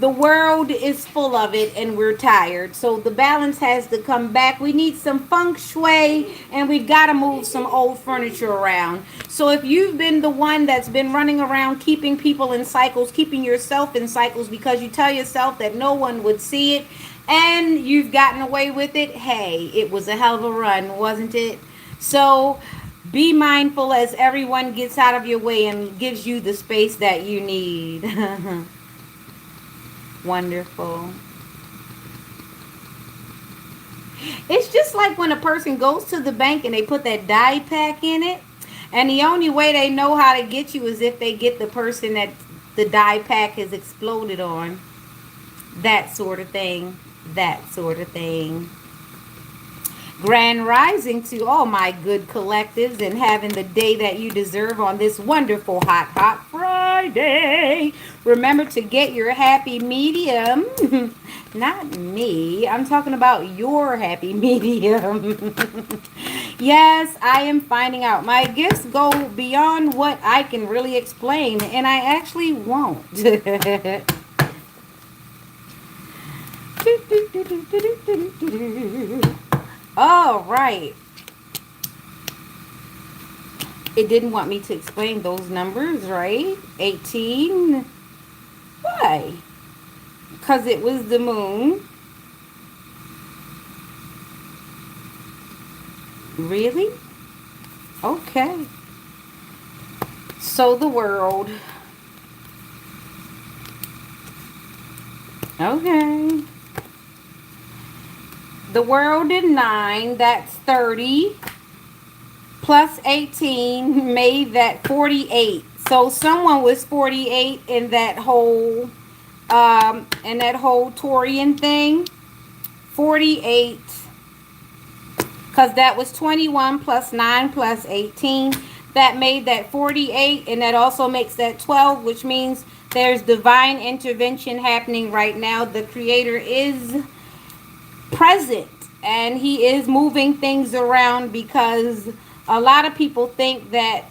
Speaker 1: The world is full of it and we're tired. So the balance has to come back. We need some feng shui and we've got to move some old furniture around. So if you've been the one that's been running around keeping people in cycles, keeping yourself in cycles because you tell yourself that no one would see it and you've gotten away with it, hey, it was a hell of a run, wasn't it? So be mindful as everyone gets out of your way and gives you the space that you need. Wonderful. It's just like when a person goes to the bank and they put that die pack in it, and the only way they know how to get you is if they get the person that the die pack has exploded on. That sort of thing. That sort of thing. Grand rising to all my good collectives and having the day that you deserve on this wonderful hot Friday. Remember to get your happy medium. Not me. I'm talking about your happy medium. Yes, I am finding out. My gifts go beyond what I can really explain, and I actually won't. All right. It didn't want me to explain those numbers, right? 18. Why? Because it was the moon. Really? Okay. So the world. Okay. The world in 9, that's 30. Plus 18 made that 48. So someone was 48 in that whole Taurian thing. 48. Because that was 21 plus 9 plus 18. That made that 48. And that also makes that 12, which means there's divine intervention happening right now. The Creator is present and he is moving things around because a lot of people think that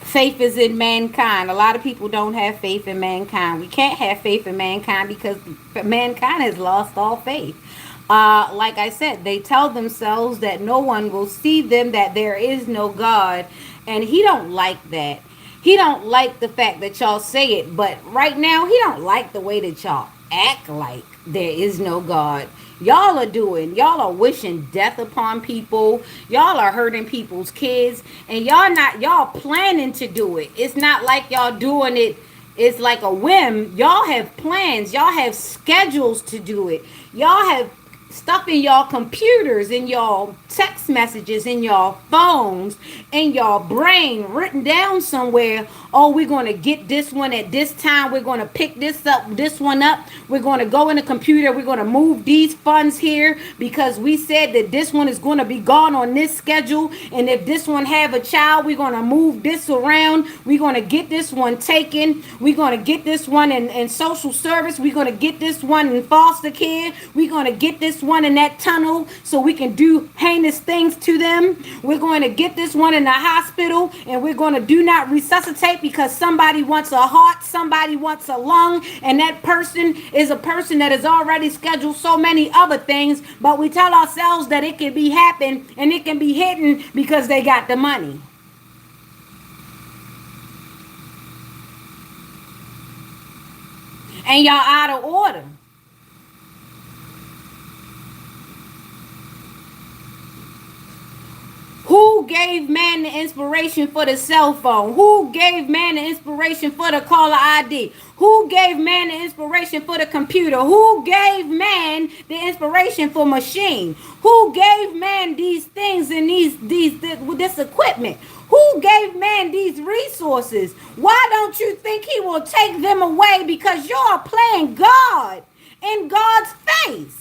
Speaker 1: faith is in mankind. A lot of people don't have faith in mankind. We can't have faith in mankind because mankind has lost all faith. Like I said, they tell themselves that no one will see them, that there is no God, and he don't like that. He don't like the fact that y'all say it, but right now he don't like the way that y'all act like there is no God. Y'all are wishing death upon people. Y'all are hurting people's kids, and y'all planning to do it. It's not like y'all doing it. It's like a whim. Y'all have plans. Y'all have schedules to do it. Y'all have stuff in y'all computers, in y'all text messages, in y'all phones, in y'all brain, written down somewhere. Oh, we're going to get this one at this time. We're going to pick this one up. We're going to go in the computer. We're going to move these funds here because we said that this one is going to be gone on this schedule. And if this one have a child, we're going to move this around. We're going to get this one taken. We're going to get this one in social service. We're going to get this one in foster care. We're going to get this one in that tunnel so we can do heinous things to them. We're going to get this one in the hospital, and we're going to do not resuscitate because somebody wants a heart, somebody wants a lung, and that person is a person that has already scheduled so many other things, but we tell ourselves that it can be happen and it can be hidden because they got the money. And y'all out of order. Who Who gave man the inspiration for the cell phone? Who gave man the inspiration for the caller ID? Who gave man the inspiration for the computer? Who gave man the inspiration for machine? Who gave man these things and this equipment? Who gave man these resources? Why don't you think he will take them away because you're playing God in God's face?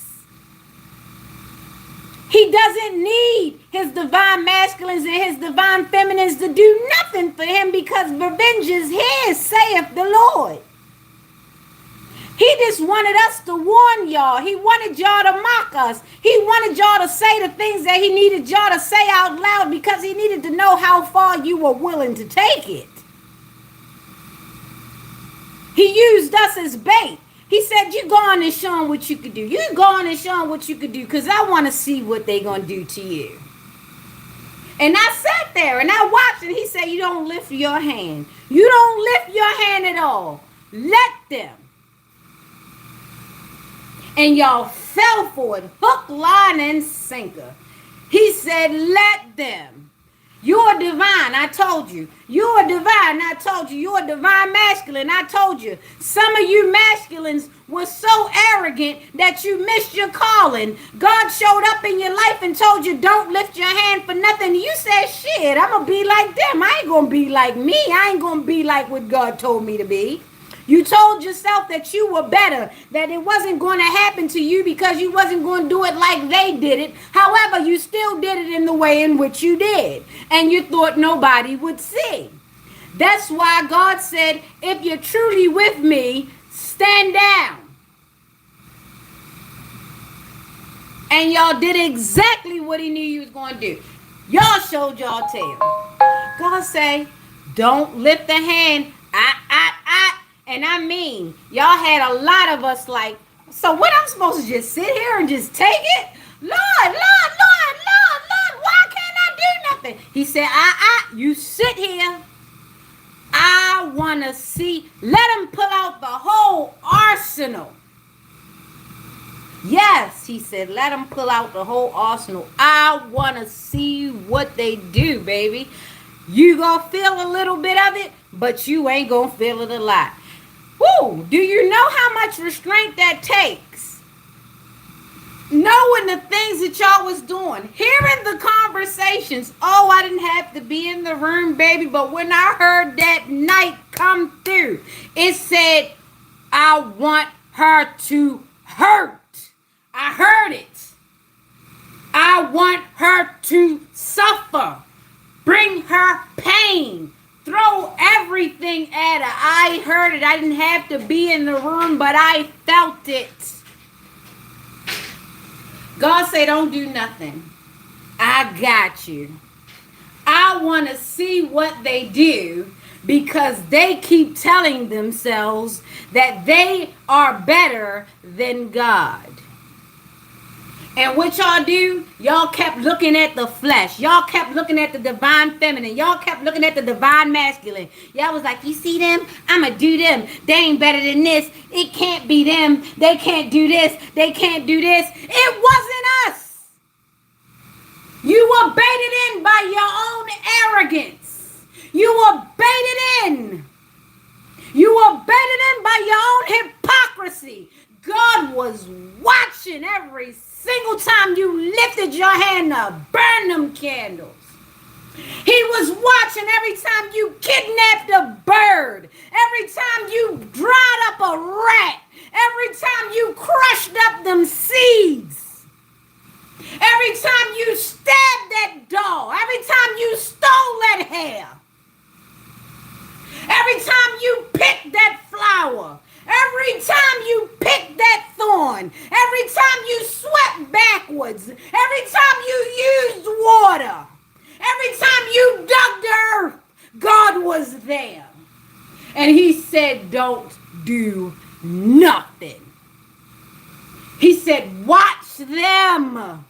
Speaker 1: He doesn't need his divine masculines and his divine feminines to do nothing for him because revenge is his, saith the Lord. He just wanted us to warn y'all. He wanted y'all to mock us. He wanted y'all to say the things that he needed y'all to say out loud because he needed to know how far you were willing to take it. He used us as bait. He said, you go on and show them what you could do. You go on and show them what you could do because I want to see what they're going to do to you. And I sat there and I watched and he said, you don't lift your hand. You don't lift your hand at all. Let them. And y'all fell for it, hook, line, and sinker. He said, let them. You're divine, I told you. You're divine, I told you. You're divine masculine, I told you. Some of you masculines were so arrogant that you missed your calling. God showed up in your life and told you, don't lift your hand for nothing. You said, shit, I'm going to be like them. I ain't going to be like me. I ain't going to be like what God told me to be. You told yourself that you were better, that it wasn't going to happen to you because you wasn't going to do it like they did it. However, you still did it in the way in which you did, and you thought nobody would see. That's why God said, if you're truly with me, stand down. And y'all did exactly what he knew you was going to do. Y'all showed y'all tail. God say, don't lift the hand. And I mean, y'all had a lot of us like, so what, I'm supposed to just sit here and just take it? Lord, why can't I do nothing? He said, you sit here. I want to see, let him pull out the whole arsenal. Yes, he said, let him pull out the whole arsenal. I want to see what they do, baby. You gonna feel a little bit of it, but you ain't gonna feel it a lot. Woo! Do you know how much restraint that takes? Knowing the things that y'all was doing, hearing the conversations. Oh, I didn't have to be in the room, baby, but when I heard that night come through, it said, I want her to hurt. I heard it. I want her to suffer. Bring her pain. Throw everything at her. I heard it. I didn't have to be in the room, but I felt it. God said, don't do nothing. I got you. I want to see what they do because they keep telling themselves that they are better than God. And what y'all do, y'all kept looking at the flesh. Y'all kept looking at the divine feminine. Y'all kept looking at the divine masculine. Y'all was like, you see them? I'm going to do them. They ain't better than this. It can't be them. They can't do this. They can't do this. It wasn't us. You were baited in by your own arrogance. You were baited in. You were baited in by your own hypocrisy. God was watching every single time you lifted your hand to burn them candles. He was watching every time you kidnapped a bird, every time you dried up a rat, every time you crushed up them seeds, every time you stabbed that doll, every time you stole that hair, every time you picked that flower, every time you picked that thorn, every time you swept backwards, every time you used water, every time you dug the earth, God was there. And he said, don't do nothing. He said, watch them.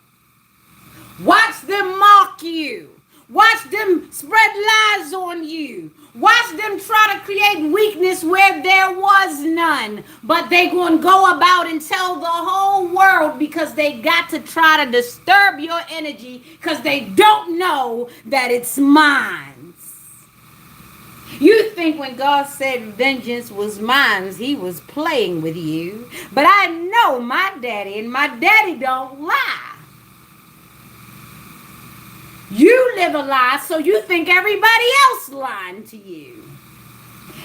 Speaker 1: Watch them mock you. Watch them spread lies on you. Watch them try to create weakness where there was none. But they going to go about and tell the whole world because they got to try to disturb your energy because they don't know that it's mine. You think when God said vengeance was mine, he was playing with you. But I know my daddy, and my daddy don't lie. You live a lie, so you think everybody else lying to you.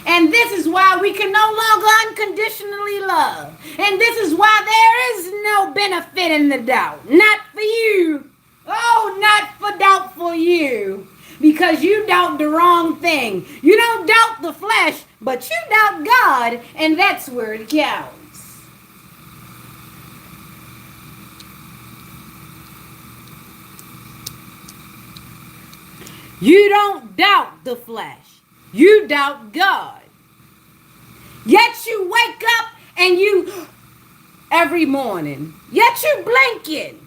Speaker 1: And this is why we can no longer unconditionally love. And this is why there is no benefit in the doubt. Not for you. Oh, not for doubtful you. Because you doubt the wrong thing. You don't doubt the flesh, but you doubt God, and that's where it counts. You don't doubt the flesh. You doubt God. Yet you wake up and you, every morning, yet you blinking.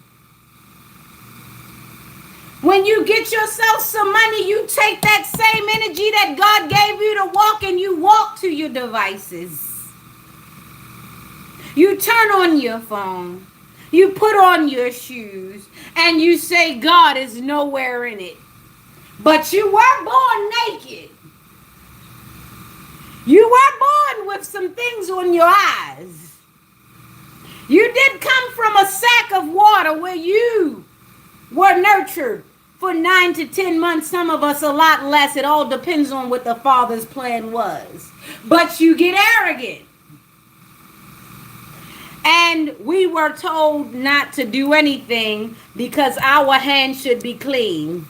Speaker 1: When you get yourself some money, you take that same energy that God gave you to walk and you walk to your devices. You turn on your phone. You put on your shoes and you say God is nowhere in it. But you were born naked. You were born with some things on your eyes. You did come from a sack of water where you were nurtured for 9 to 10 months. Some of us a lot less. It all depends on what the Father's plan was. But you get arrogant. And we were told not to do anything because our hands should be clean.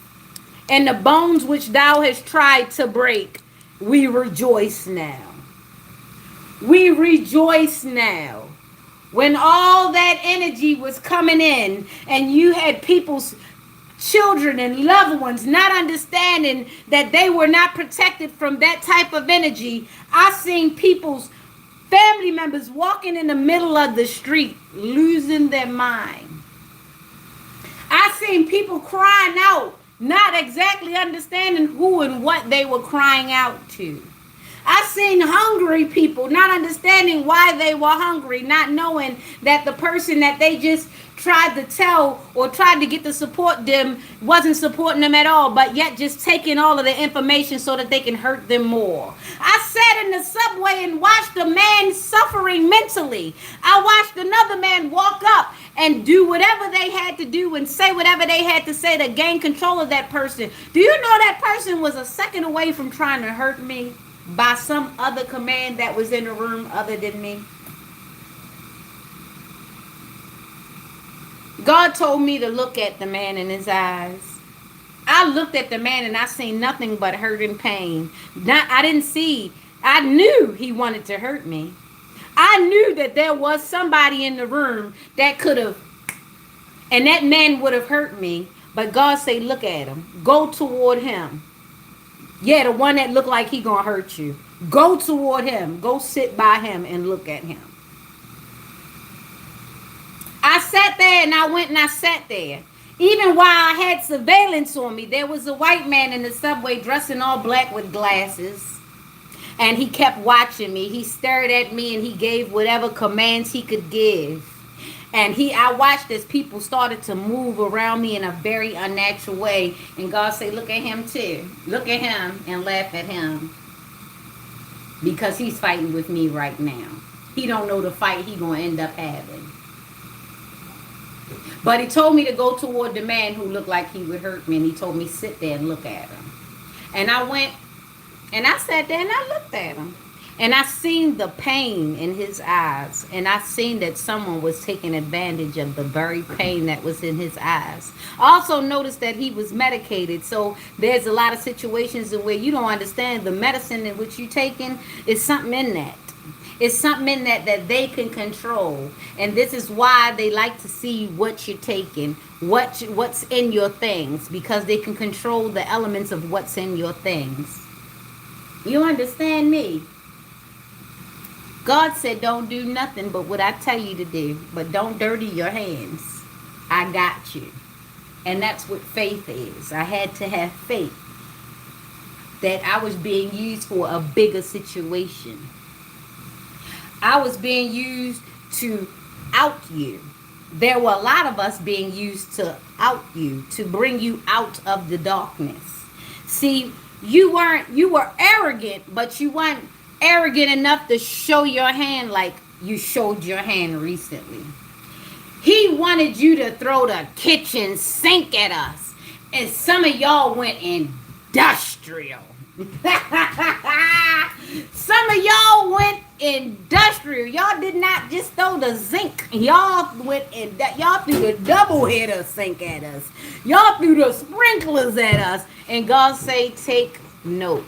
Speaker 1: And the bones which thou hast tried to break, we rejoice now. We rejoice now. When all that energy was coming in and you had people's children and loved ones not understanding that they were not protected from that type of energy, I seen people's family members walking in the middle of the street losing their mind. I seen people crying out, not exactly understanding who and what they were crying out to. I seen hungry people not understanding why they were hungry, not knowing that the person that they just tried to tell or tried to get to support them wasn't supporting them at all, but yet just taking all of the information so that they can hurt them more. I sat in the subway and watched a man suffering mentally. I watched another man walk up and do whatever they had to do and say whatever they had to say to gain control of that person. Do you know that person was a second away from trying to hurt me by some other command that was in the room other than me? God told me to look at the man in his eyes. I looked at the man and I seen nothing but hurt and pain. I knew he wanted to hurt me. I knew that there was somebody in the room that could have, and that man would have hurt me. But God said, look at him. Go toward him. Yeah, the one that looked like he gonna hurt you. Go toward him. Go sit by him and look at him. I sat there and I went and I sat there. Even while I had surveillance on me, there was a white man in the subway dressing all black with glasses. And he kept watching me. He stared at me and he gave whatever commands he could give. And I watched as people started to move around me in a very unnatural way. And God said, look at him too. Look at him and laugh at him. Because he's fighting with me right now. He don't know the fight he gonna end up having. But he told me to go toward the man who looked like he would hurt me. And he told me sit there and look at him. And I went and I sat there and I looked at him. And I seen the pain in his eyes. And I seen that someone was taking advantage of the very pain that was in his eyes. I also noticed that he was medicated. So there's a lot of situations where you don't understand the medicine in which you're taking. Is something in that. It's something in that they can control. And this is why they like to see what you're taking, what's in your things, because they can control the elements of what's in your things. You understand me? God said don't do nothing but what I tell you to do, but don't dirty your hands. I got you. And that's what faith is. I had to have faith that I was being used for a bigger situation. I was being used to out you. There were a lot of us being used to out you, to bring you out of the darkness. See, you were arrogant, but you weren't arrogant enough to show your hand like you showed your hand recently. He wanted you to throw the kitchen sink at us. And some of y'all went industrial. Some of y'all went industrial. Y'all did not just throw the zinc. Y'all went in that. Y'all threw the double header sink at us. Y'all threw the sprinklers at us. And God say, take note.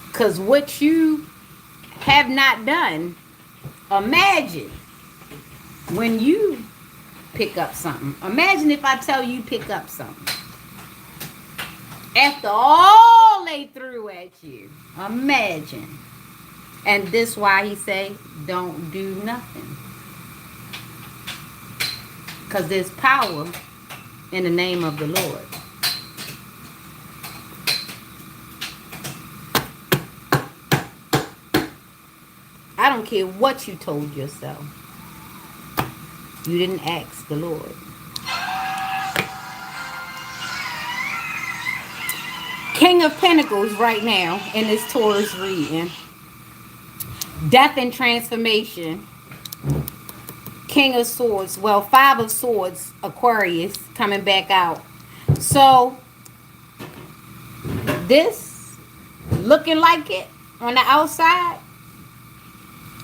Speaker 1: Because what you have not done, imagine when you pick up something. Imagine if I tell you pick up something. After all they threw at you. Imagine. And this why he say, don't do nothing. Because there's power in the name of the Lord. I don't care what you told yourself. You didn't ask the Lord. King of Pentacles right now in this Taurus reading. Death and transformation. King of Swords. Well, Five of Swords, Aquarius, coming back out. So, this looking like it on the outside.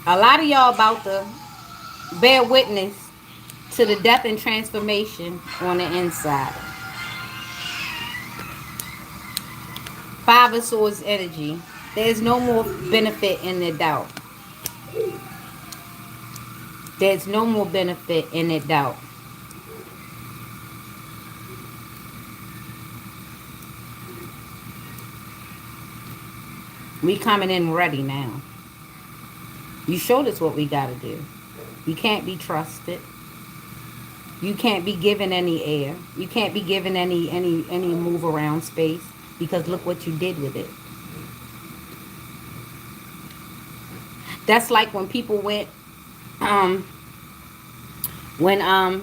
Speaker 1: A lot of y'all about to bear witness to the death and transformation on the inside. Five of Swords energy. There's no more benefit in the doubt. There's no more benefit in the doubt. We coming in ready now. You showed us what we got to do. You can't be trusted. You can't be given any air. You can't be given any move around space. Because look what you did with it. That's like when people went,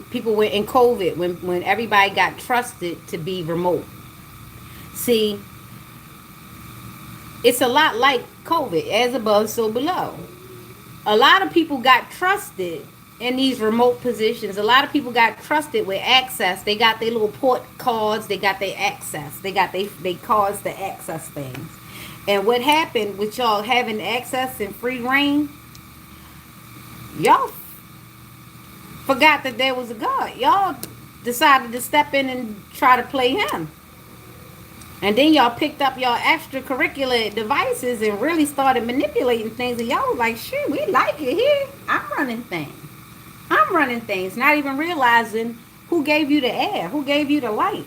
Speaker 1: people went in COVID, when everybody got trusted to be remote. See, it's a lot like COVID, as above, so below. A lot of people got trusted in these remote positions. A lot of people got trusted with access. They got their little port cards. They got their access. They got they cards to access things. And what happened with y'all having access and free reign? Y'all forgot that there was a God. Y'all decided to step in and try to play him. And then y'all picked up y'all extracurricular devices and really started manipulating things. And y'all was like, shit, we like it here. I'm running things. I'm running things, not even realizing who gave you the air, who gave you the light,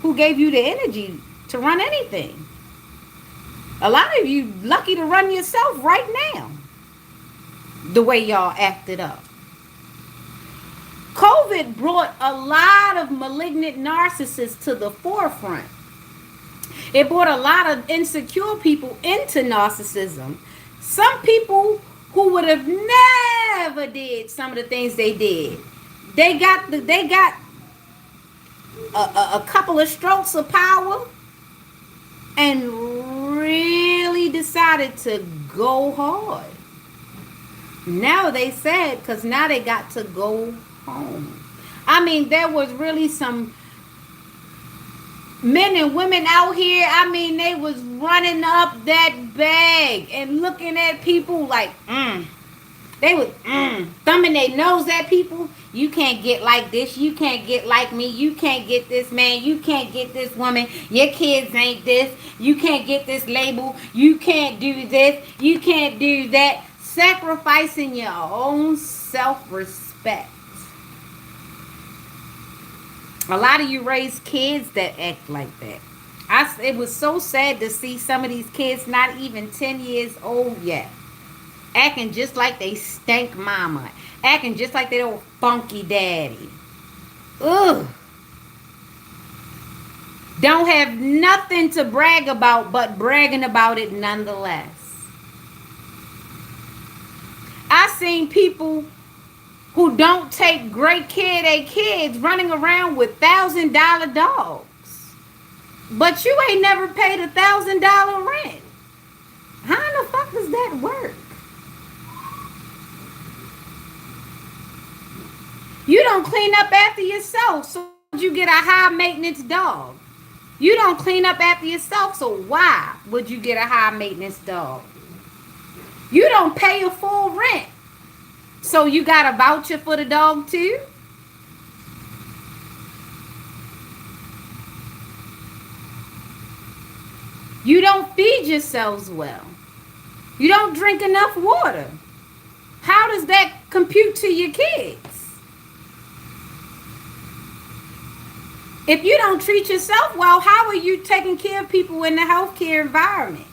Speaker 1: who gave you the energy to run anything. A lot of you lucky to run yourself right now, the way y'all acted up. COVID brought a lot of malignant narcissists to the forefront. It brought a lot of insecure people into narcissism. Some people who would have never did some of the things they did. They got a couple of strokes of power and really decided to go hard. Now they sad because now they got to go home. I mean, there was really some men and women out here, I mean, they was running up that bag and looking at people like, They was thumbing their nose at people. You can't get like this. You can't get like me. You can't get this man. You can't get this woman. Your kids ain't this. You can't get this label. You can't do this. You can't do that. Sacrificing your own self-respect. A lot of you raise kids that act like that. It was so sad to see some of these kids not even 10 years old yet. Acting just like they stank mama. Acting just like they don't funky daddy. Ugh. Don't have nothing to brag about, but bragging about it nonetheless. I seen people who don't take great care of their kids running around with $1,000 dogs. But you ain't never paid $1,000 rent. How in the fuck does that work? You don't clean up after yourself, so you get a high maintenance dog. You don't clean up after yourself, so why would you get a high maintenance dog? You don't pay a full rent, so you got a voucher for the dog too? You don't feed yourselves well. You don't drink enough water. How does that compute to your kids? If you don't treat yourself well, how are you taking care of people in the healthcare environment?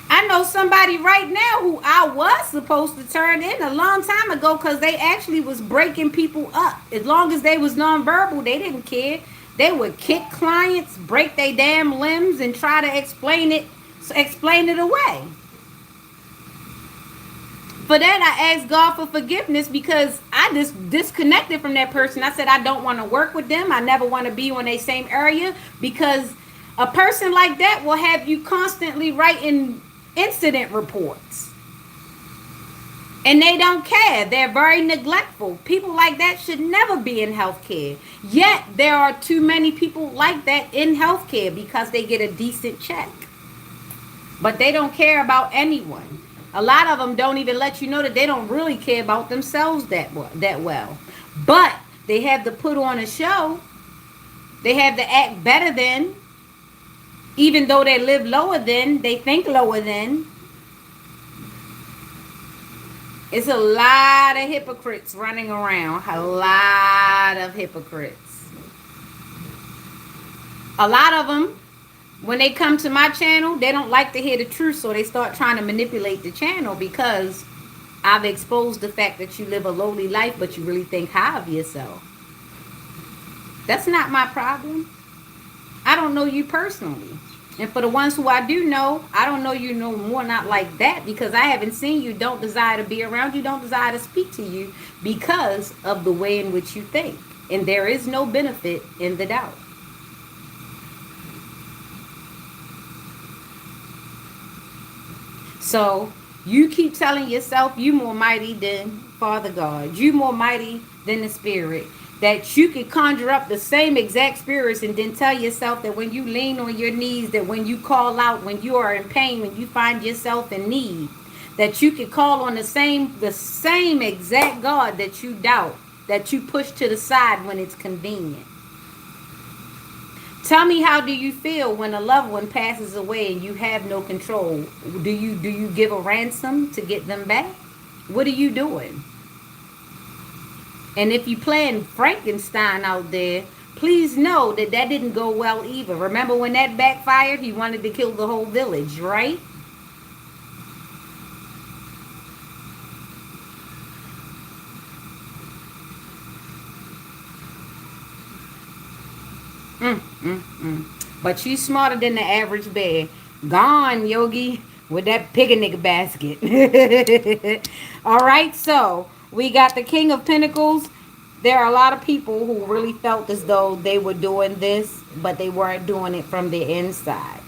Speaker 1: I know somebody right now who I was supposed to turn in a long time ago because they actually was breaking people up. As long as they was nonverbal, they didn't care. They would kick clients, break their damn limbs, and try to explain it away. For that, I asked God for forgiveness because I just disconnected from that person. I said I don't want to work with them. I never want to be on their same area because a person like that will have you constantly writing incident reports. And they don't care. They're very neglectful. People like that should never be in healthcare. Yet there are too many people like that in healthcare because they get a decent check. But they don't care about anyone. A lot of them don't even let you know that they don't really care about themselves that well. But they have to put on a show. They have to act better than, even though they live lower than, they think lower than. It's a lot of hypocrites running around. A lot of hypocrites. A lot of them, when they come to my channel, they don't like to hear the truth, so they start trying to manipulate the channel because I've exposed the fact that you live a lowly life, but you really think high of yourself. That's not my problem. I don't know you personally. And for the ones who I do know, I don't know you no more not like that because I haven't seen you, don't desire to be around you, don't desire to speak to you because of the way in which you think. And there is no benefit in the doubt. So you keep telling yourself you more mighty than Father God. You more mighty than the Spirit. That you can conjure up the same exact spirits and then tell yourself that when you lean on your knees, that when you call out, when you are in pain, when you find yourself in need, that you can call on the same exact God that you doubt, that you push to the side when it's convenient. Tell me, how do you feel when a loved one passes away and you have no control? Do you give a ransom to get them back? What are you doing? And if you playing Frankenstein out there, please know that that didn't go well either. Remember when that backfired? He wanted to kill the whole village, right? But she's smarter than the average bear. Gone, Yogi, with that pig a nigga basket. All right, so we got the King of Pentacles. There are a lot of people who really felt as though they were doing this, but they weren't doing it from the inside.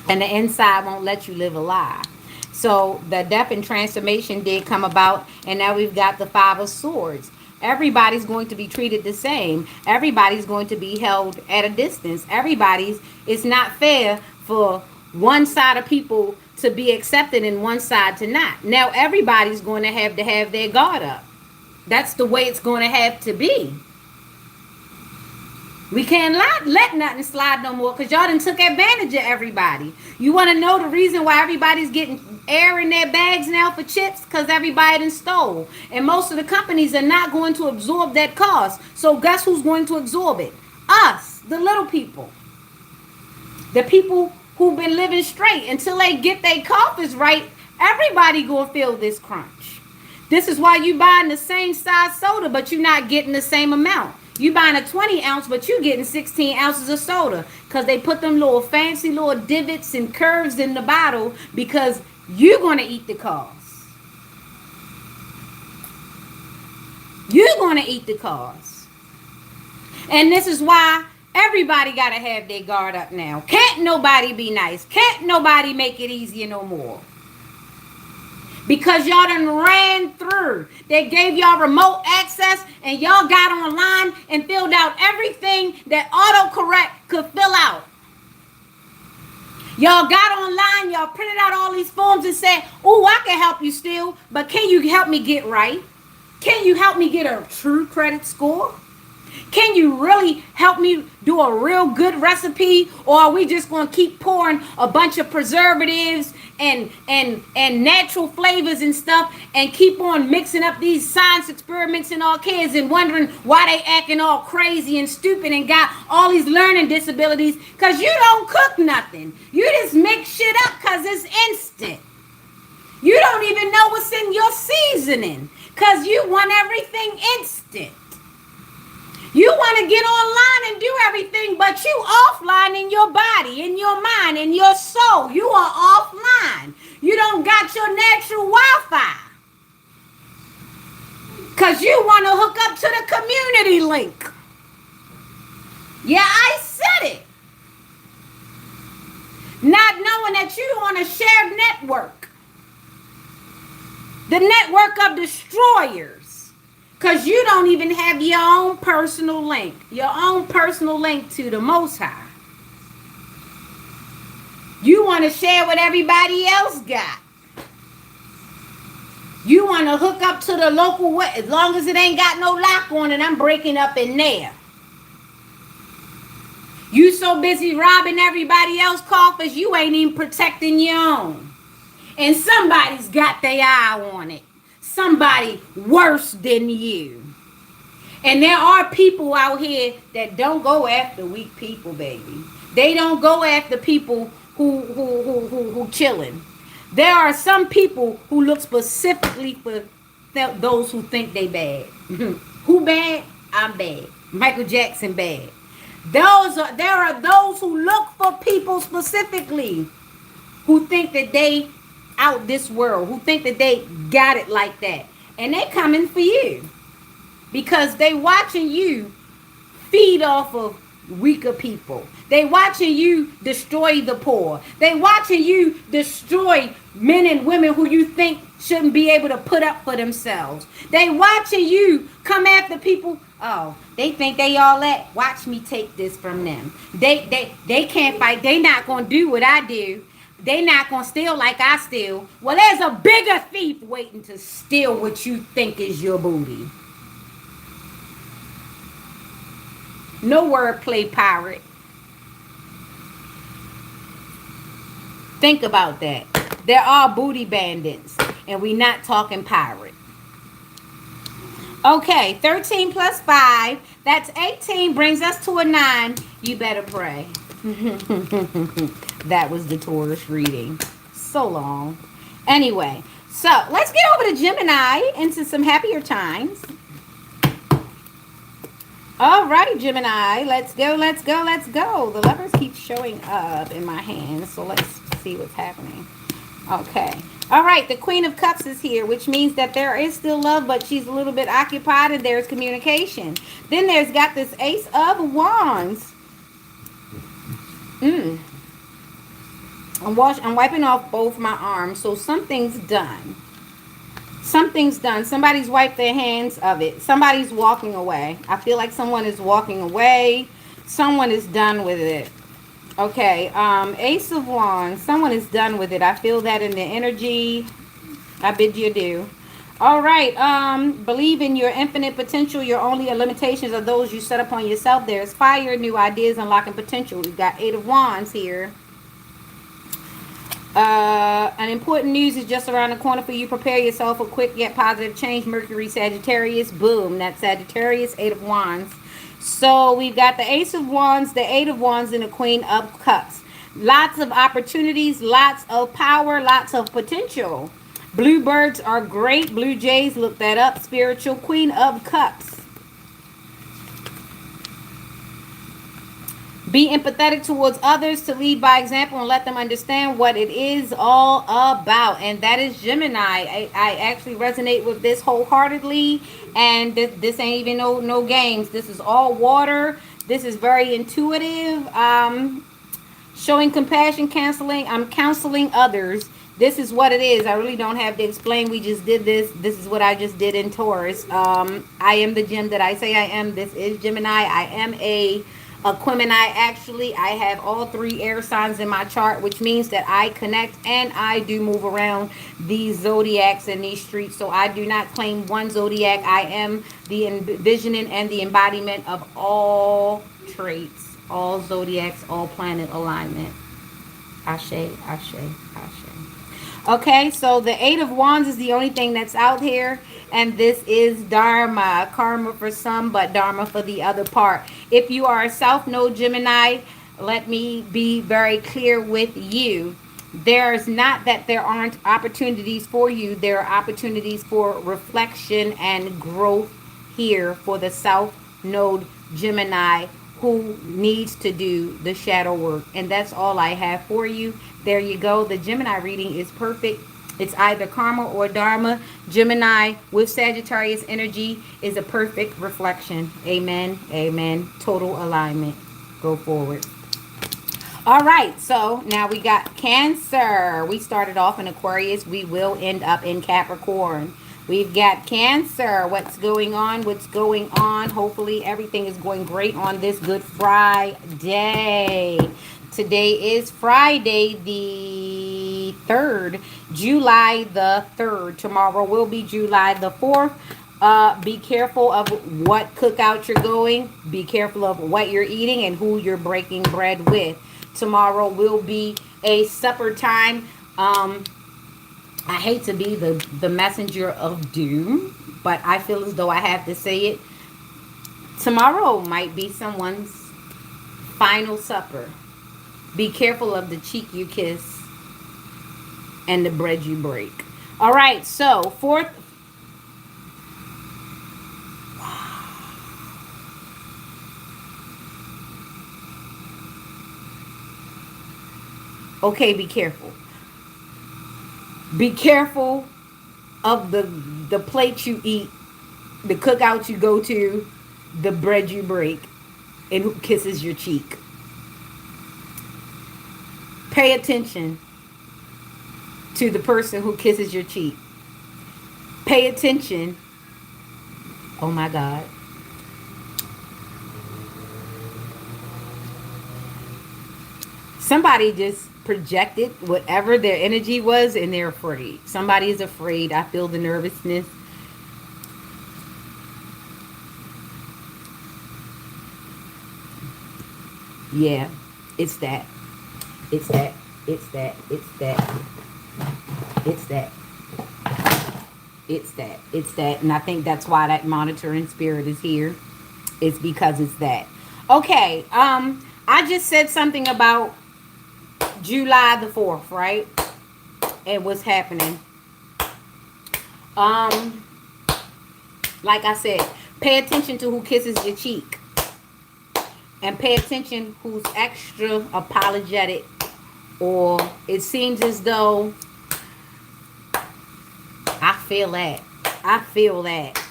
Speaker 1: And the inside won't let you live a lie. So the death and transformation did come about, and now we've got the Five of Swords. Everybody's going to be treated the same. Everybody's going to be held at a distance. It's not fair for one side of people to be accepted and one side to not. Now everybody's going to have their guard up. That's the way it's going to have to be. We can't let nothing slide no more because y'all done took advantage of everybody. You want to know the reason why everybody's getting air in their bags now for chips? Because everybody done stole. And most of the companies are not going to absorb that cost. So guess who's going to absorb it? Us, the little people. The people who've been living straight until they get their coffers right. Everybody going to feel this crunch. This is why you buying the same size soda, but you're not getting the same amount. You buying a 20 ounce, but you getting 16 ounces of soda because they put them little fancy little divots and curves in the bottle because you're going to eat the cost. You're going to eat the cost. And this is why everybody got to have their guard up now. Can't nobody be nice. Can't nobody make it easier no more. Because y'all done ran through. They gave y'all remote access and y'all got online and filled out everything that autocorrect could fill out. Y'all got online, y'all printed out all these forms and said, oh, I can help you still, but can you help me get right? Can you help me get a true credit score? Can you really help me do a real good recipe? Or are we just going to keep pouring a bunch of preservatives and natural flavors and stuff and keep on mixing up these science experiments in our kids and wondering why they acting all crazy and stupid and got all these learning disabilities? Because you don't cook nothing. You just mix shit up because it's instant. You don't even know what's in your seasoning because you want everything instant. You want to get online and do everything, but you offline in your body, in your mind, in your soul. You are offline. You don't got your natural Wi-Fi. Because you want to hook up to the community link. Yeah, I said it. Not knowing that you on a shared network. The network of destroyers. Because you don't even have your own personal link. Your own personal link to the Most High. You want to share what everybody else got. You want to hook up to the local way. As long as it ain't got no lock on it, I'm breaking up in there. You so busy robbing everybody else's coffers, you ain't even protecting your own. And somebody's got their eye on it. Somebody worse than you. And there are people out here that don't go after weak people, baby. They don't go after people who chilling. There are some people who look specifically for those who think they bad. Who bad? I'm bad. Michael Jackson bad. There are those who look for people specifically who think that they out this world, who think that they got it like that, and they coming for you because they watching you feed off of weaker people. They watching you destroy the poor. They watching you destroy men and women who you think shouldn't be able to put up for themselves. They watching you come after people. Oh, they think they all that. Watch me take this from them. They can't fight. They not gonna do what I do. They not going to steal like I steal. Well, there's a bigger thief waiting to steal what you think is your booty. No wordplay, pirate. Think about that. There are booty bandits, and we not talking pirate. Okay, 13 plus 5. That's 18. Brings us to a 9. You better pray. That was the Taurus reading. So long. Anyway, so let's get over to Gemini into some happier times. All right, Gemini. Let's go, let's go, let's go. The lovers keep showing up in my hands, so let's see what's happening. Okay. All right, the Queen of Cups is here, which means that there is still love, but she's a little bit occupied and there's communication. Then there's got this Ace of Wands. I'm wiping off both my arms, so something's done. Something's done. Somebody's wiped their hands of it. Somebody's walking away. I feel like someone is walking away. Someone is done with it. Okay, Ace of Wands. Someone is done with it. I feel that in the energy. I bid you adieu. All right, believe in your infinite potential. Your only limitations are those you set upon yourself. There's fire, new ideas, unlocking potential. We've got 8 of Wands here. An important news is just around the corner for you. Prepare yourself for quick yet positive change. Mercury, Sagittarius, boom. That's Sagittarius, 8 of Wands. So we've got the Ace of Wands, the 8 of Wands, and the Queen of Cups. Lots of opportunities, lots of power, lots of potential. Bluebirds are great. Blue Jays, look that up. Spiritual Queen of Cups. Be empathetic towards others, to lead by example and let them understand what it is all about. And that is Gemini. I actually resonate with this wholeheartedly. And this ain't even no games. This is all water. This is very intuitive. Showing compassion, counseling. I'm counseling others. This is what it is. I really don't have to explain. We just did this. This is what I just did in Taurus. I am the gem that I say I am. This is Gemini. I am a Aquemini. Actually, I have all three air signs in my chart, which means that I connect and I do move around these zodiacs and these streets. So I do not claim one zodiac. I am the envisioning and the embodiment of all traits, all zodiacs, all planet alignment. Ashe, Ashe, Ashe. Okay, so the Eight of Wands is the only thing that's out here. And this is Dharma. Karma for some, but Dharma for the other part. If you are a South Node Gemini, let me be very clear with you. There's not that there aren't opportunities for you. There are opportunities for reflection and growth here for the South Node Gemini who needs to do the shadow work. And that's all I have for you. There you go. The Gemini reading is perfect. It's either karma or dharma. Gemini with Sagittarius energy is a perfect reflection. Amen. Amen. Total alignment. Go forward. All right. So now we got Cancer. We started off in Aquarius. We will end up in Capricorn. We've got Cancer. What's going on? What's going on? Hopefully everything is going great on this Good Friday. Today is Friday the 3rd, July the 3rd. Tomorrow will be July the 4th. Be careful of what cookout you're going. Be careful of what you're eating and who you're breaking bread with. Tomorrow will be a supper time. I hate to be the messenger of doom, but I feel as though I have to say it. Tomorrow might be someone's final supper. Be careful of the cheek you kiss and the bread you break. All right, so fourth. Okay, be careful. Be careful of the plate you eat, the cookout you go to, the bread you break, and who kisses your cheek. Pay attention to the person who kisses your cheek. Pay attention. Oh my God. Somebody just projected whatever their energy was and they're afraid. Somebody is afraid. I feel the nervousness. Yeah, it's that. It's that. It's that. It's that. It's that. It's that. It's that. And I think that's why that monitoring spirit is here. It's because it's that. Okay. I just said something about July the 4th, right? And what's happening. Like I said, pay attention to who kisses your cheek. And pay attention who's extra apologetic. Or it seems as though I feel that. I feel that.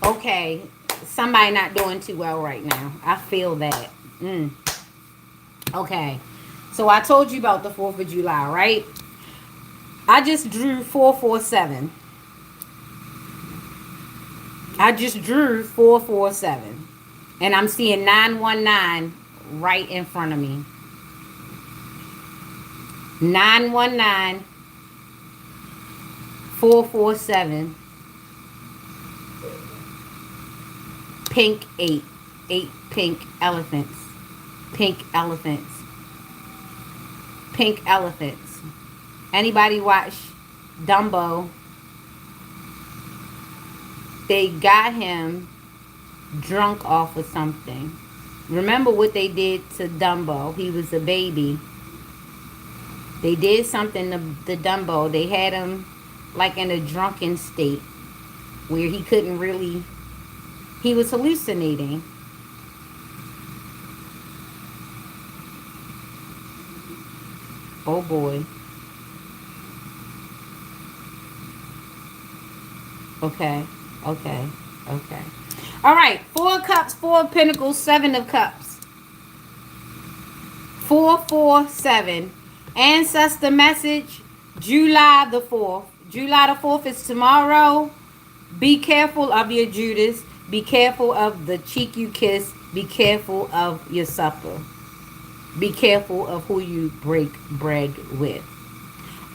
Speaker 1: Okay. Somebody not doing too well right now. I feel that. Okay. So I told you about the 4th of July, right? I just drew 447. I just drew 447. And I'm seeing 919 right in front of me. 919, 447, pink 8. 8 pink elephants. Pink elephants. Pink elephants. Anybody watch Dumbo? They got him drunk off of something. Remember what they did to Dumbo? He was a baby. They did something to Dumbo. They had him like in a drunken state where he couldn't really, he was hallucinating. Oh boy. Okay. Okay. Okay. All right. 4 of Cups, 4 of Pentacles, 7 of Cups. 447. Ancestor message. July the 4th. July the 4th is tomorrow. Be careful of your Judas. Be careful of the cheek you kiss. Be careful of your supper. Be careful of who you break bread with.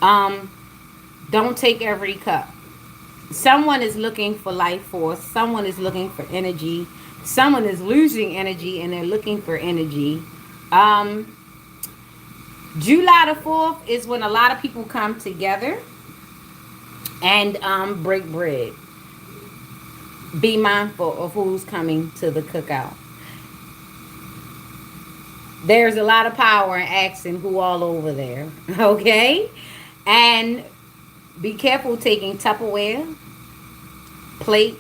Speaker 1: Um, don't take every cup. Someone is looking for life force. Someone is looking for energy. Someone is losing energy and they're looking for energy. Um, July the 4th is when a lot of people come together and break bread. Be mindful of who's coming to the cookout. There's a lot of power in asking who all over there. Okay? And be careful taking Tupperware, plates.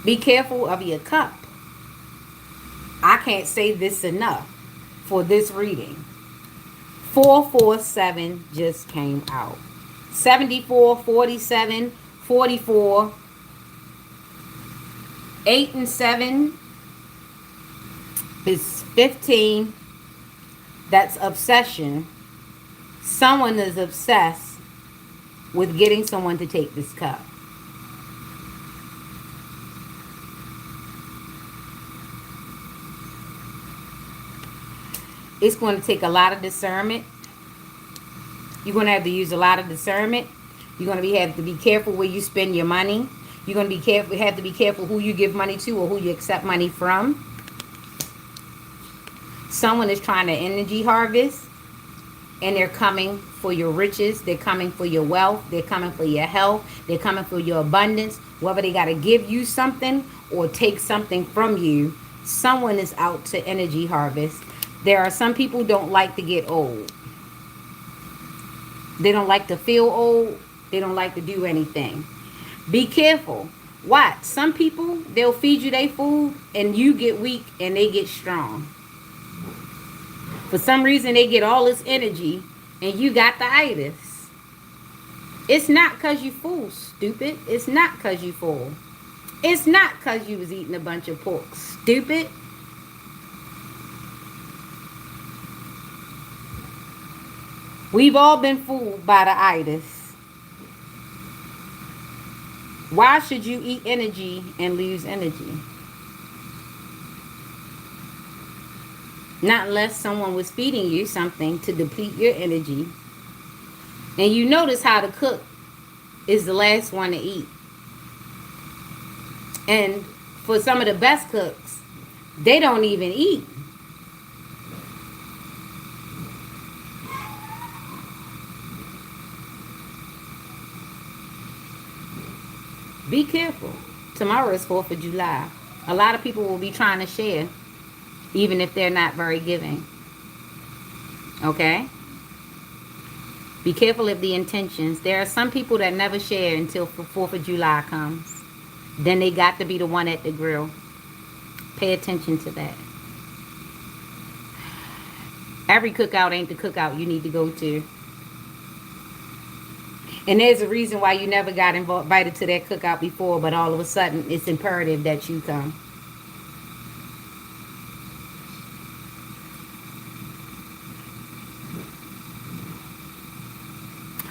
Speaker 1: Be careful of your cup. I can't say this enough for this reading. 447 just came out. 74, 47, 44, 8 and 7 is 15. That's obsession. Someone is obsessed with getting someone to take this cup. It's going to take a lot of discernment. You're going to have to use a lot of discernment. You're going to have to be careful where you spend your money. You're going to be careful. Have to be careful who you give money to or who you accept money from. Someone is trying to energy harvest, and they're coming for your riches. They're coming for your wealth. They're coming for your health. They're coming for your abundance. Whether they got to give you something or take something from you, someone is out to energy harvest. There are some people who don't like to get old. They don't like to feel old. They don't like to do anything. Be careful. What? Some people, they'll feed you their food and you get weak and they get strong. For some reason, they get all this energy and you got the itis. It's not because you full, stupid. It's not because you full. It's not because you was eating a bunch of pork, stupid. We've all been fooled by the itis. Why should you eat energy and lose energy? Not unless someone was feeding you something to deplete your energy. And you notice how the cook is the last one to eat. And for some of the best cooks, they don't even eat. Be careful. Tomorrow is 4th of July. A lot of people will be trying to share, even if they're not very giving. Okay? Be careful of the intentions. There are some people that never share until 4th of July comes. Then they got to be the one at the grill. Pay attention to that. Every cookout ain't the cookout you need to go to. And there's a reason why you never got invited to that cookout before, but all of a sudden it's imperative that you come.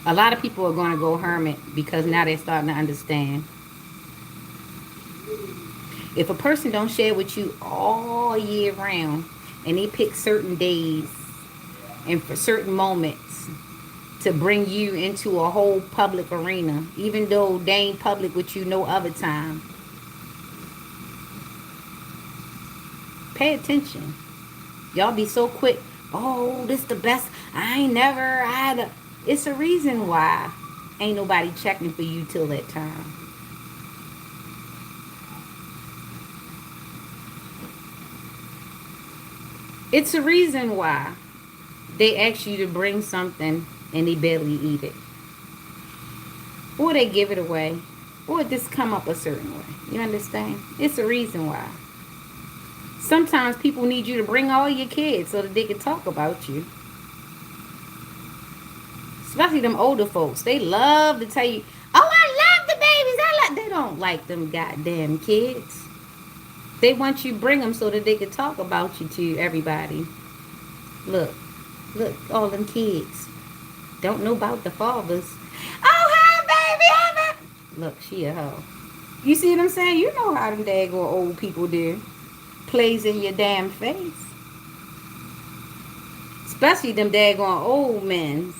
Speaker 1: A lot of people are going to go hermit because now they're starting to understand. If a person don't share with you all year round and they pick certain days and for certain moments to bring you into a whole public arena, even though they ain't public with you no other time, pay attention. Y'all be so quick. Oh, this the best. I ain't never had a... It's a reason why ain't nobody checking for you till that time. It's a reason why they ask you to bring something and they barely eat it. Or they give it away. Or it just come up a certain way. You understand? It's a reason why. Sometimes people need you to bring all your kids so that they can talk about you. Especially them older folks. They love to tell you, oh, I love the babies. They don't like them goddamn kids. They want you to bring them so that they can talk about you to everybody. Look, look, all them kids. Don't know about the fathers. Oh, hi, baby. Look, she a hoe. You see what I'm saying? You know how them daggone old people do. Plays in your damn face. Especially them daggone old men.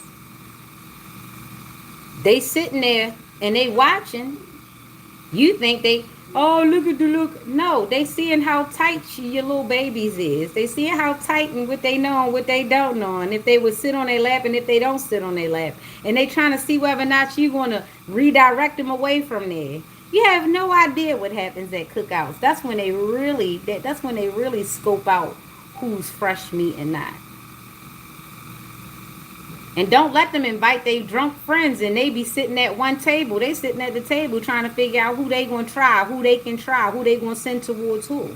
Speaker 1: They sitting there and they watching. You think they, oh, look at the look. No, they seeing how tight your little babies is. They seeing how tight and what they know and what they don't know. And if they would sit on their lap and if they don't sit on their lap. And they trying to see whether or not you going to redirect them away from there. You have no idea what happens at cookouts. That's when they really scope out who's fresh meat and not. And don't let them invite their drunk friends and they be sitting at one table. They sitting at the table trying to figure out who they going to try, who they can try, who they going to send towards who.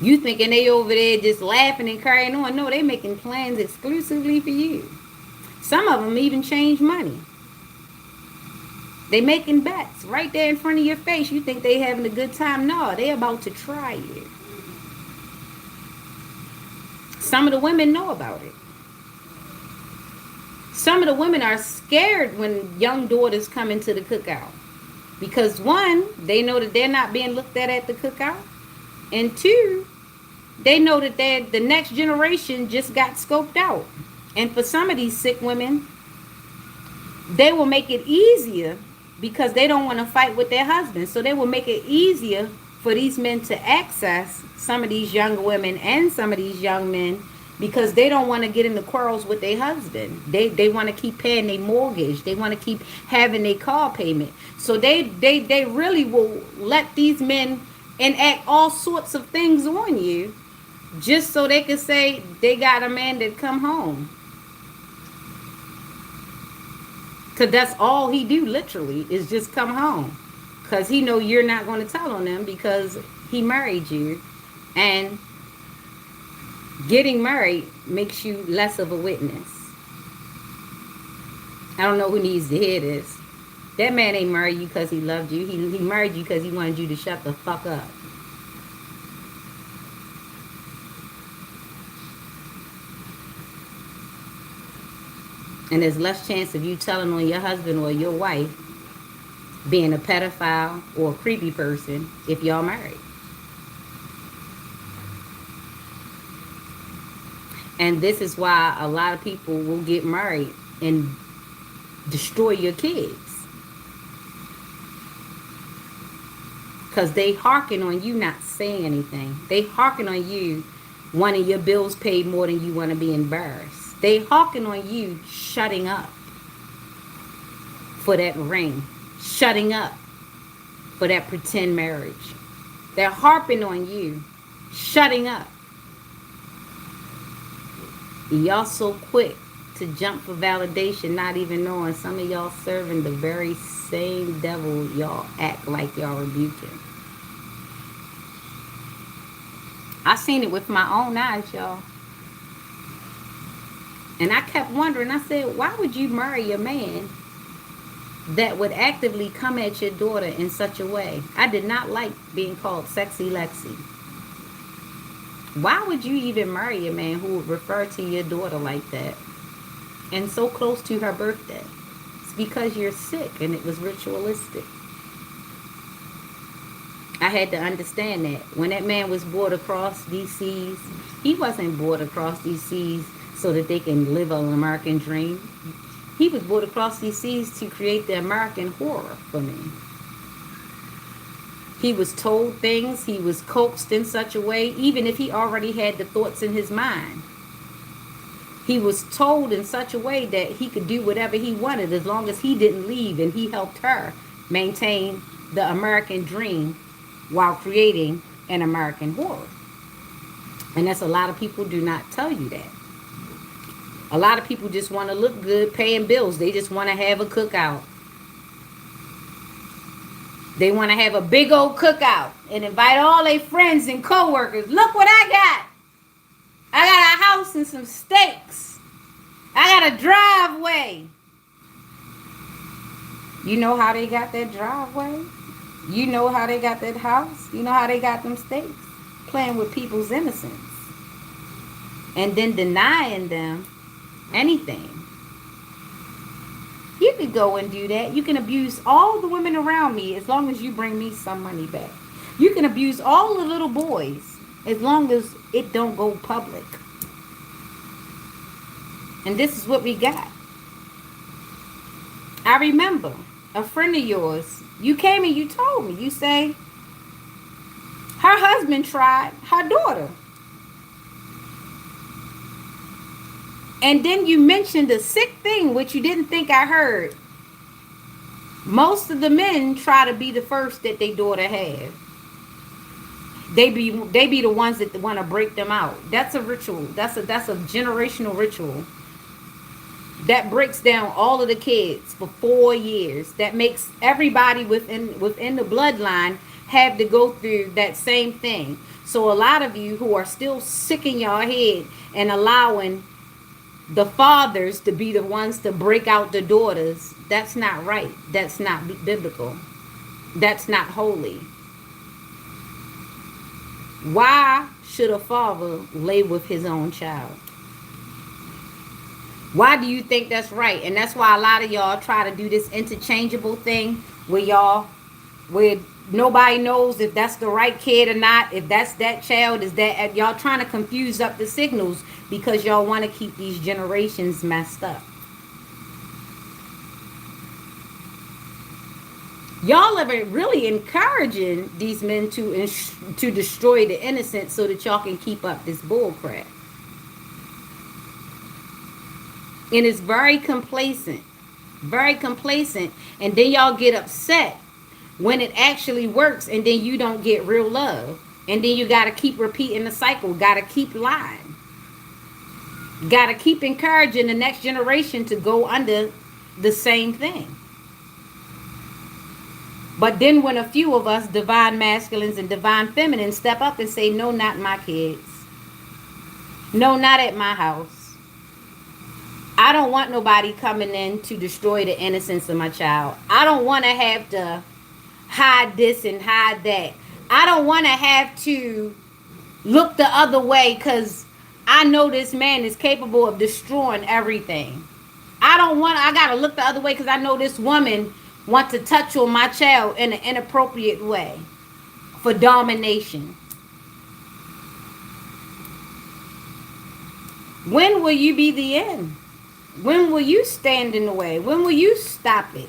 Speaker 1: You thinking they over there just laughing and carrying on. No, they making plans exclusively for you. Some of them even change money. They making bets right there in front of your face. You think they having a good time. No, they about to try you. Some of the women know about it. Some of the women are scared when young daughters come into the cookout. Because one, they know that they're not being looked at the cookout. And two, they know that the next generation just got scoped out. And for some of these sick women, they will make it easier because they don't want to fight with their husbands. So they will make it easier for these men to access some of these young women and some of these young men because they don't want to get into quarrels with their husband. They want to keep paying their mortgage. They want to keep having their car payment. So they really will let these men enact all sorts of things on you just so they can say they got a man that come home. Because that's all he do literally is just come home. Because he know you're not going to tell on him because he married you. And getting married makes you less of a witness. I don't know who needs to hear this. That man ain't married you because he loved you. He married you because he wanted you to shut the fuck up. And there's less chance of you telling on your husband or your wife being a pedophile or a creepy person if y'all married. And this is why a lot of people will get married and destroy your kids. Because they harken on you not saying anything. They harken on you wanting your bills paid more than you want to be embarrassed. They harken on you shutting up for that ring. Shutting up for that pretend marriage. They're harping on you shutting up. Y'all so quick to jump for validation, not even knowing some of y'all serving the very same devil y'all act like y'all rebuking. I seen it with my own eyes, y'all. And I kept wondering, I said, why would you marry a man that would actively come at your daughter in such a way? I did not like being called Sexy Lexi. Why would you even marry a man who would refer to your daughter like that? And so close to her birthday. It's because you're sick and it was ritualistic. I had to understand that. When that man was brought across these seas, he wasn't brought across these seas so that they can live an American dream. He was brought across these seas to create the American horror for me. He was told things. He was coaxed in such a way, even if he already had the thoughts in his mind. He was told in such a way that he could do whatever he wanted as long as he didn't leave and he helped her maintain the American dream while creating an American horror. And that's a lot of people do not tell you that. A lot of people just want to look good paying bills. They just want to have a cookout. They want to have a big old cookout and invite all their friends and coworkers. Look what I got. I got a house and some steaks. I I got a driveway. You know how they got that driveway? You know how they got that house? You know how they got them stakes? Playing with people's innocence. And then denying them anything. You could go and do that. You can abuse all the women around me as long as you bring me some money back. You can abuse all the little boys as long as it don't go public. And this is what we got. I remember a friend of yours, you came and you told me, you say, her husband tried her daughter. And then you mentioned a sick thing, which you didn't think I heard. Most of the men try to be the first that their daughter have. They be the ones that want to break them out. That's a ritual. That's a generational ritual. That breaks down all of the kids for 4 years. That makes everybody within the bloodline have to go through that same thing. So a lot of you who are still sick in your head and allowing the fathers to be the ones to break out the daughters, that's not right. That's not biblical. That's not holy. Why should a father lay with his own child? Why do you think that's right? And that's why a lot of y'all try to do this interchangeable thing where nobody knows if that's the right kid or not, if that's that child, is that y'all trying to confuse up the signals because y'all want to keep these generations messed up. Y'all are really encouraging these men to destroy the innocent so that y'all can keep up this bull crap. And it's very complacent. Very complacent. And then y'all get upset when it actually works and then you don't get real love. And then you got to keep repeating the cycle. Got to keep lying. Got to keep encouraging the next generation to go under the same thing. But then when a few of us, divine masculines and divine feminines, step up and say, no, not my kids. No, not at my house. I don't want nobody coming in to destroy the innocence of my child. I don't want to have to hide this and hide that. I don't want to have to look the other way because I know this man is capable of destroying everything. I got to look the other way because I know this woman wants to touch on my child in an inappropriate way for domination. When will you be the end? When will you stand in the way? When will you stop it?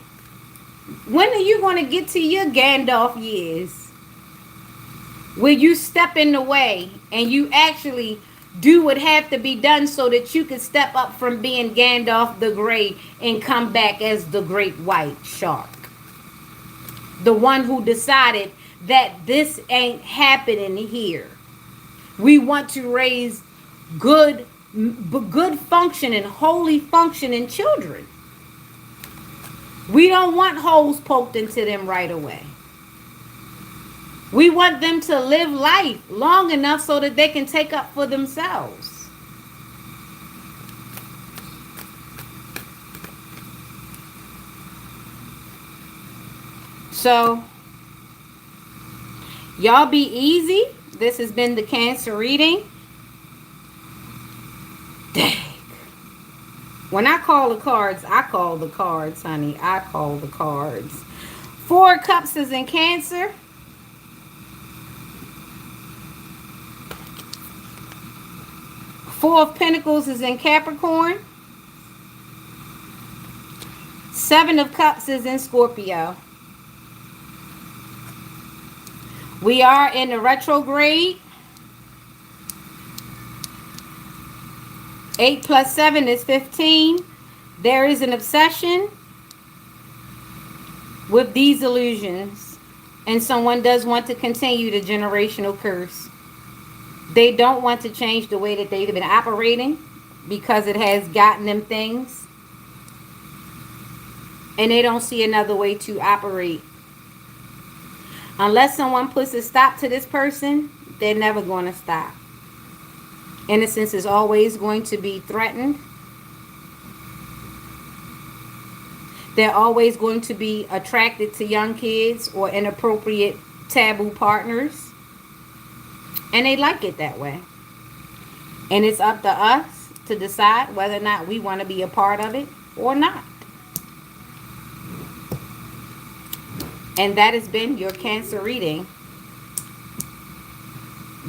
Speaker 1: When are you going to get to your Gandalf years? Will you step in the way and you actually do what have to be done so that you can step up from being Gandalf the Grey and come back as the great white shark? The one who decided that this ain't happening here. We want to raise good functioning, holy functioning children. We don't want holes poked into them right away. We want them to live life long enough so that they can take up for themselves. So, y'all be easy. This has been the Cancer reading. Dang. When I call the cards, I call the cards, honey. I call the cards. 4 of Cups is in Cancer. 4 of Pentacles is in Capricorn. 7 of Cups is in Scorpio. We are in the retrograde. 8 plus 7 is 15. There is an obsession with these illusions. And someone does want to continue the generational curse. They don't want to change the way that they've been operating because it has gotten them things. And they don't see another way to operate. Unless someone puts a stop to this person, they're never going to stop. Innocence is always going to be threatened. They're always going to be attracted to young kids or inappropriate taboo partners. And they like it that way. And it's up to us to decide whether or not we want to be a part of it or not. And that has been your Cancer reading.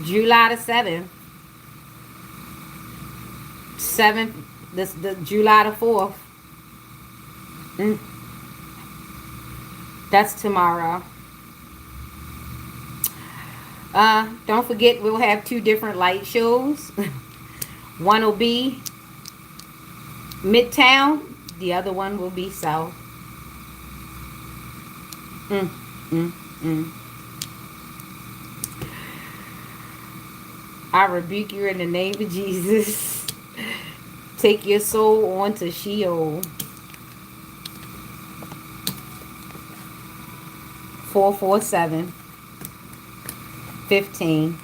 Speaker 1: July the 7th. 7th, the July the 4th. That's tomorrow. Don't forget, we'll have 2 different light shows. One will be Midtown. The other one will be South. I rebuke you in the name of Jesus. Take your soul on to Sheol. 447 15.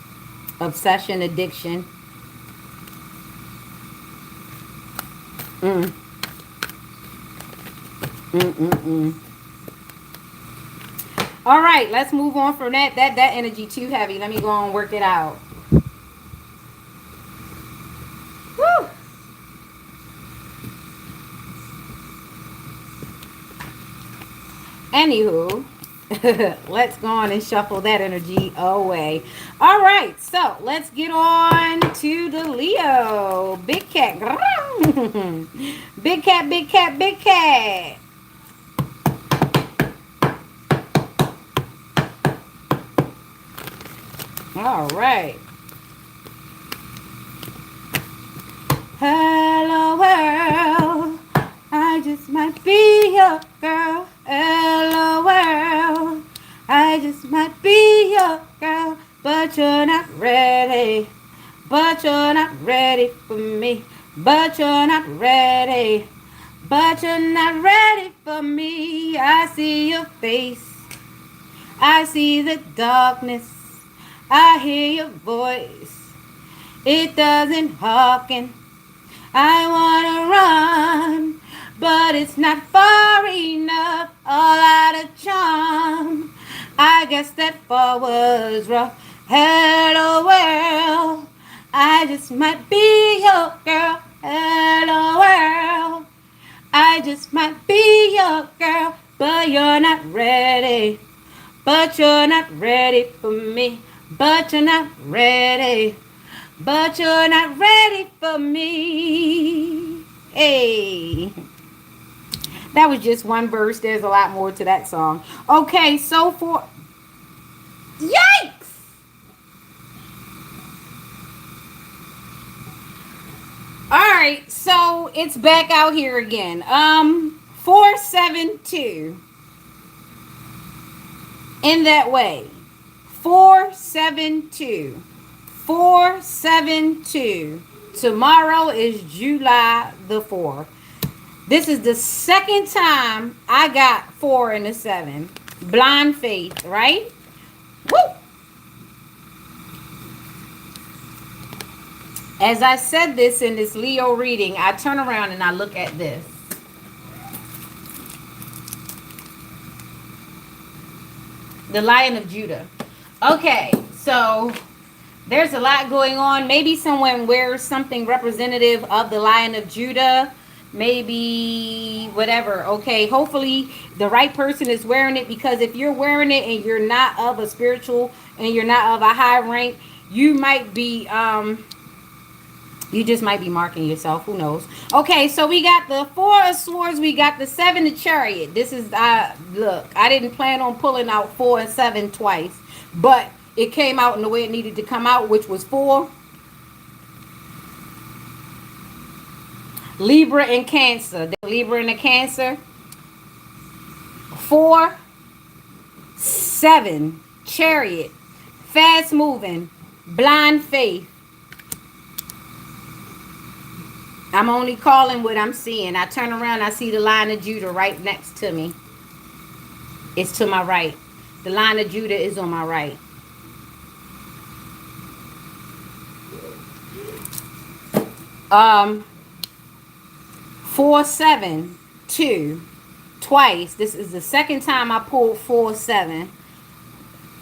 Speaker 1: Obsession, addiction. All right, let's move on from that. That energy too heavy. Let me go on and work it out. Woo! Anywho, let's go on and shuffle that energy away. All right, so let's get on to the Leo. Big cat. Big cat, big cat, big cat. All right. Hello world, I just might be your girl. Hello world, I just might be your girl, but you're not ready. But you're not ready for me. But you're not ready. But you're not ready for me. I see your face. I see the darkness. I hear your voice. It doesn't hearken. I wanna run, but it's not far enough. All out of charm. I guess that fall was rough. Hello world, I just might be your girl. Hello world, I just might be your girl, but you're not ready. But you're not ready for me. But you're not ready. But you're not ready for me. Hey. That was just one verse. There's a lot more to that song. Okay, so for... Yikes! Alright, so it's back out here again. 472. In that way. 472. 472. Tomorrow is July the 4th. This is the second time I got 4 and a 7. Blind faith, right? Woo! As I said this in this Leo reading, I turn around and I look at this. The Lion of Judah. Okay, so there's a lot going on. Maybe someone wears something representative of the Lion of Judah. Maybe whatever. Okay, hopefully the right person is wearing it, because if you're wearing it and you're not of a spiritual and you're not of a high rank, you might be you just might be marking yourself. Who knows? Okay, so we got the 4 of Swords. We got the 7 of Chariot. This is, look, I didn't plan on pulling out 4 and 7 twice, but it came out in the way it needed to come out, which was 4. Libra and Cancer. The Libra and the Cancer. 4, 7, Chariot. Fast moving. Blind faith. I'm only calling what I'm seeing. I turn around, I see the Lion of Judah right next to me. It's to my right. The Lion of Judah is on my right. Um, 4, 7, 2. twice. This is the second time I pulled 4-7.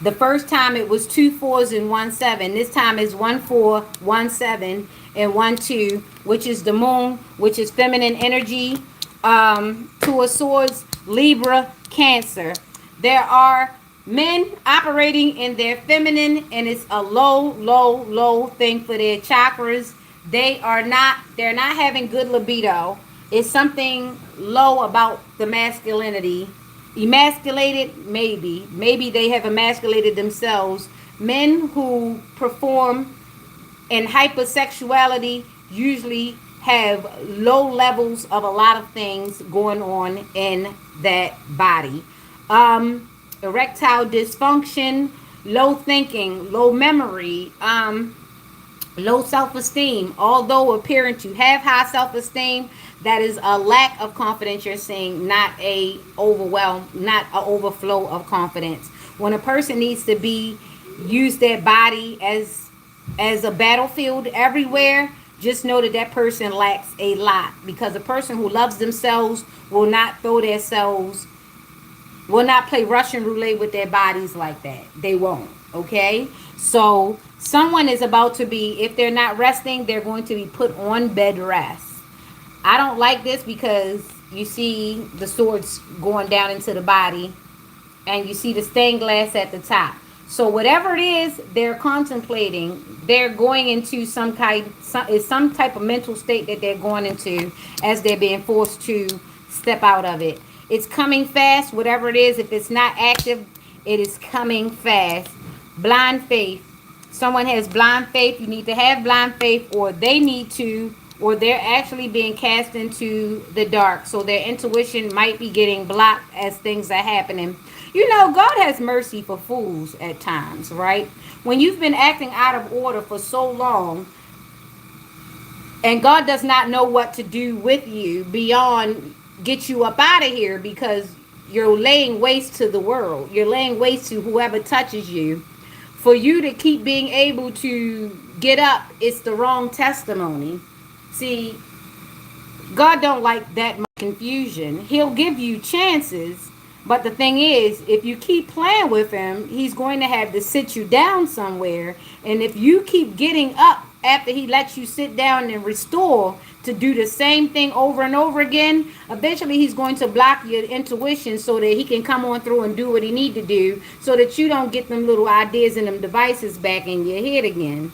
Speaker 1: The first time it was 2 4s and 1 7. This time is 1 4, 1 7, and 1 2, which is the moon, which is feminine energy. Two of Swords, Libra, Cancer. There are men operating in their feminine, and it's a low thing for their chakras. They're not having good libido. It's something low about the masculinity. Emasculated, maybe they have emasculated themselves. Men who perform in hypersexuality usually have low levels of a lot of things going on in that body. Erectile dysfunction, low thinking, low memory, low self-esteem. Although appearing to have high self-esteem, that is a lack of confidence. You're saying, not a overwhelm, not an overflow of confidence. When a person needs to use their body as a battlefield everywhere, just know that that person lacks a lot, because a person who loves themselves will not will not play Russian roulette with their bodies like that. They won't. Okay, so someone is about to be, if they're not resting, they're going to be put on bed rest. I don't like this because you see the swords going down into the body, and you see the stained glass at the top. So whatever it is they're contemplating, they're going into some type of mental state that they're going into as they're being forced to step out of it. It's coming fast, whatever it is. If it's not active, it is coming fast. Blind faith. Someone has blind faith. You need to have blind faith, or they're actually being cast into the dark. So their intuition might be getting blocked as things are happening. You know, God has mercy for fools at times, right? When you've been acting out of order for so long, and God does not know what to do with you beyond get you up out of here, because you're laying waste to the world. You're laying waste to whoever touches you. For you to keep being able to get up, it's the wrong testimony. See, God don't like that much confusion. He'll give you chances, but the thing is, if you keep playing with him, he's going to have to sit you down somewhere. And if you keep getting up after he lets you sit down and restore to do the same thing over and over again, eventually he's going to block your intuition so that he can come on through and do what he need to do, so that you don't get them little ideas and them devices back in your head again.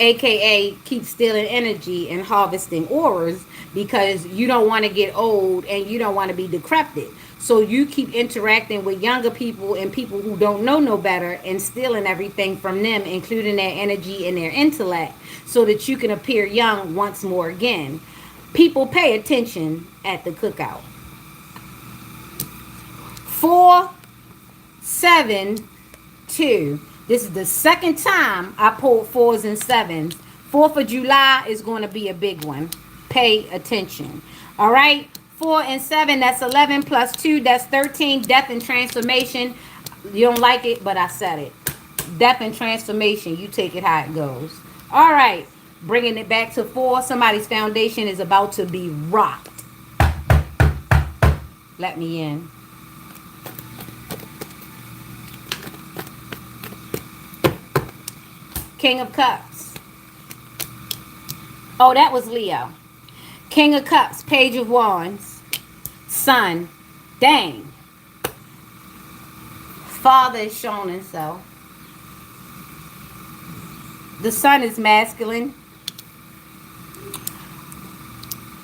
Speaker 1: AKA keep stealing energy and harvesting auras, because you don't want to get old and you don't want to be decrepit. So you keep interacting with younger people and people who don't know no better, and stealing everything from them, including their energy and their intellect, so that you can appear young once more again. People pay attention at the cookout. 4, 7, 2. This is the second time I pulled 4s and 7s. 4th of July is going to be a big one. Pay attention. All right. 4 and 7, that's 11 plus 2, that's 13. Death and transformation. You don't like it, but I said it. Death and transformation. You take it how it goes. All right. Bringing it back to 4. Somebody's foundation is about to be rocked. Let me in. King of Cups. Oh, that was Leo. King of Cups, Page of Wands, Sun. Dang. Father is showing himself. The Sun is masculine.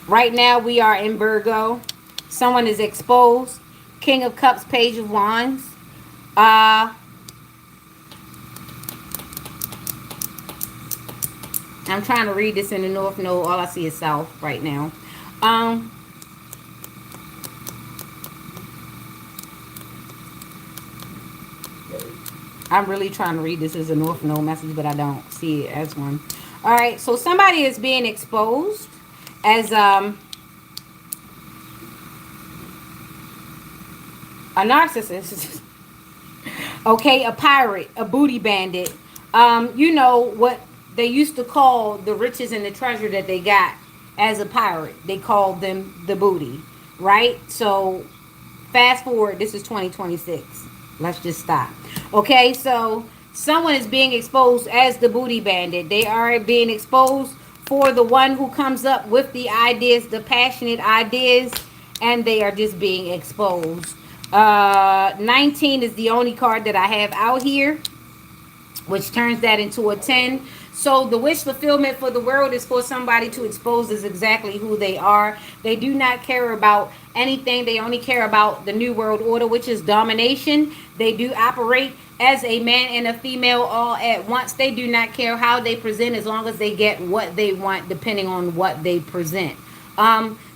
Speaker 1: Right now we are in Virgo. Someone is exposed. King of Cups, Page of Wands. I'm trying to read this in the North Node. All I see is South right now. I'm really trying to read this as a North Node message, but I don't see it as one. All right, so somebody is being exposed as a narcissist. Okay, a pirate, a booty bandit. You know what they used to call the riches and the treasure that they got as a pirate. They called them the booty. right? So fast forward, this is 2026. Let's just stop. Okay, so someone is being exposed as the booty bandit. They are being exposed for the one who comes up with the ideas, the passionate ideas, and they are just being exposed. 19 is the only card that I have out here, which turns that into a 10. So the wish fulfillment for the world is for somebody to expose as exactly who they are. They do not care about anything. They only care about the new world order, which is domination. They do operate as a man and a female all at once. They do not care how they present as long as they get what they want, depending on what they present.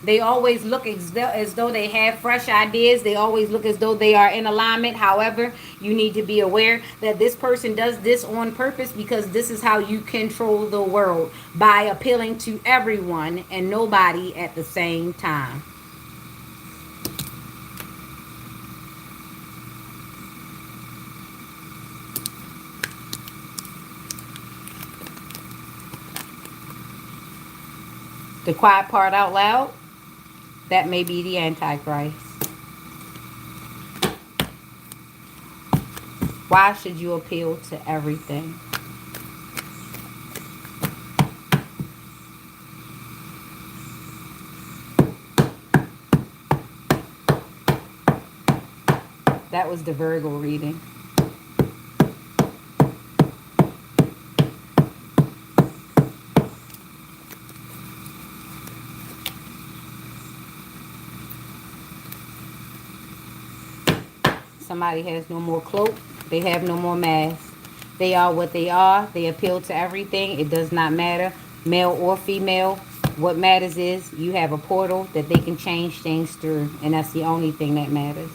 Speaker 1: They always look as though they have fresh ideas. They always look as though they are in alignment. However, you need to be aware that this person does this on purpose, because this is how you control the world, by appealing to everyone and nobody at the same time. The quiet part out loud, that may be the Antichrist. Why should you appeal to everything? That was the Virgo reading. Somebody has no more cloak. They have no more mask. They are what they are. They appeal to everything. It does not matter, male or female. What matters is you have a portal that they can change things through. And that's the only thing that matters.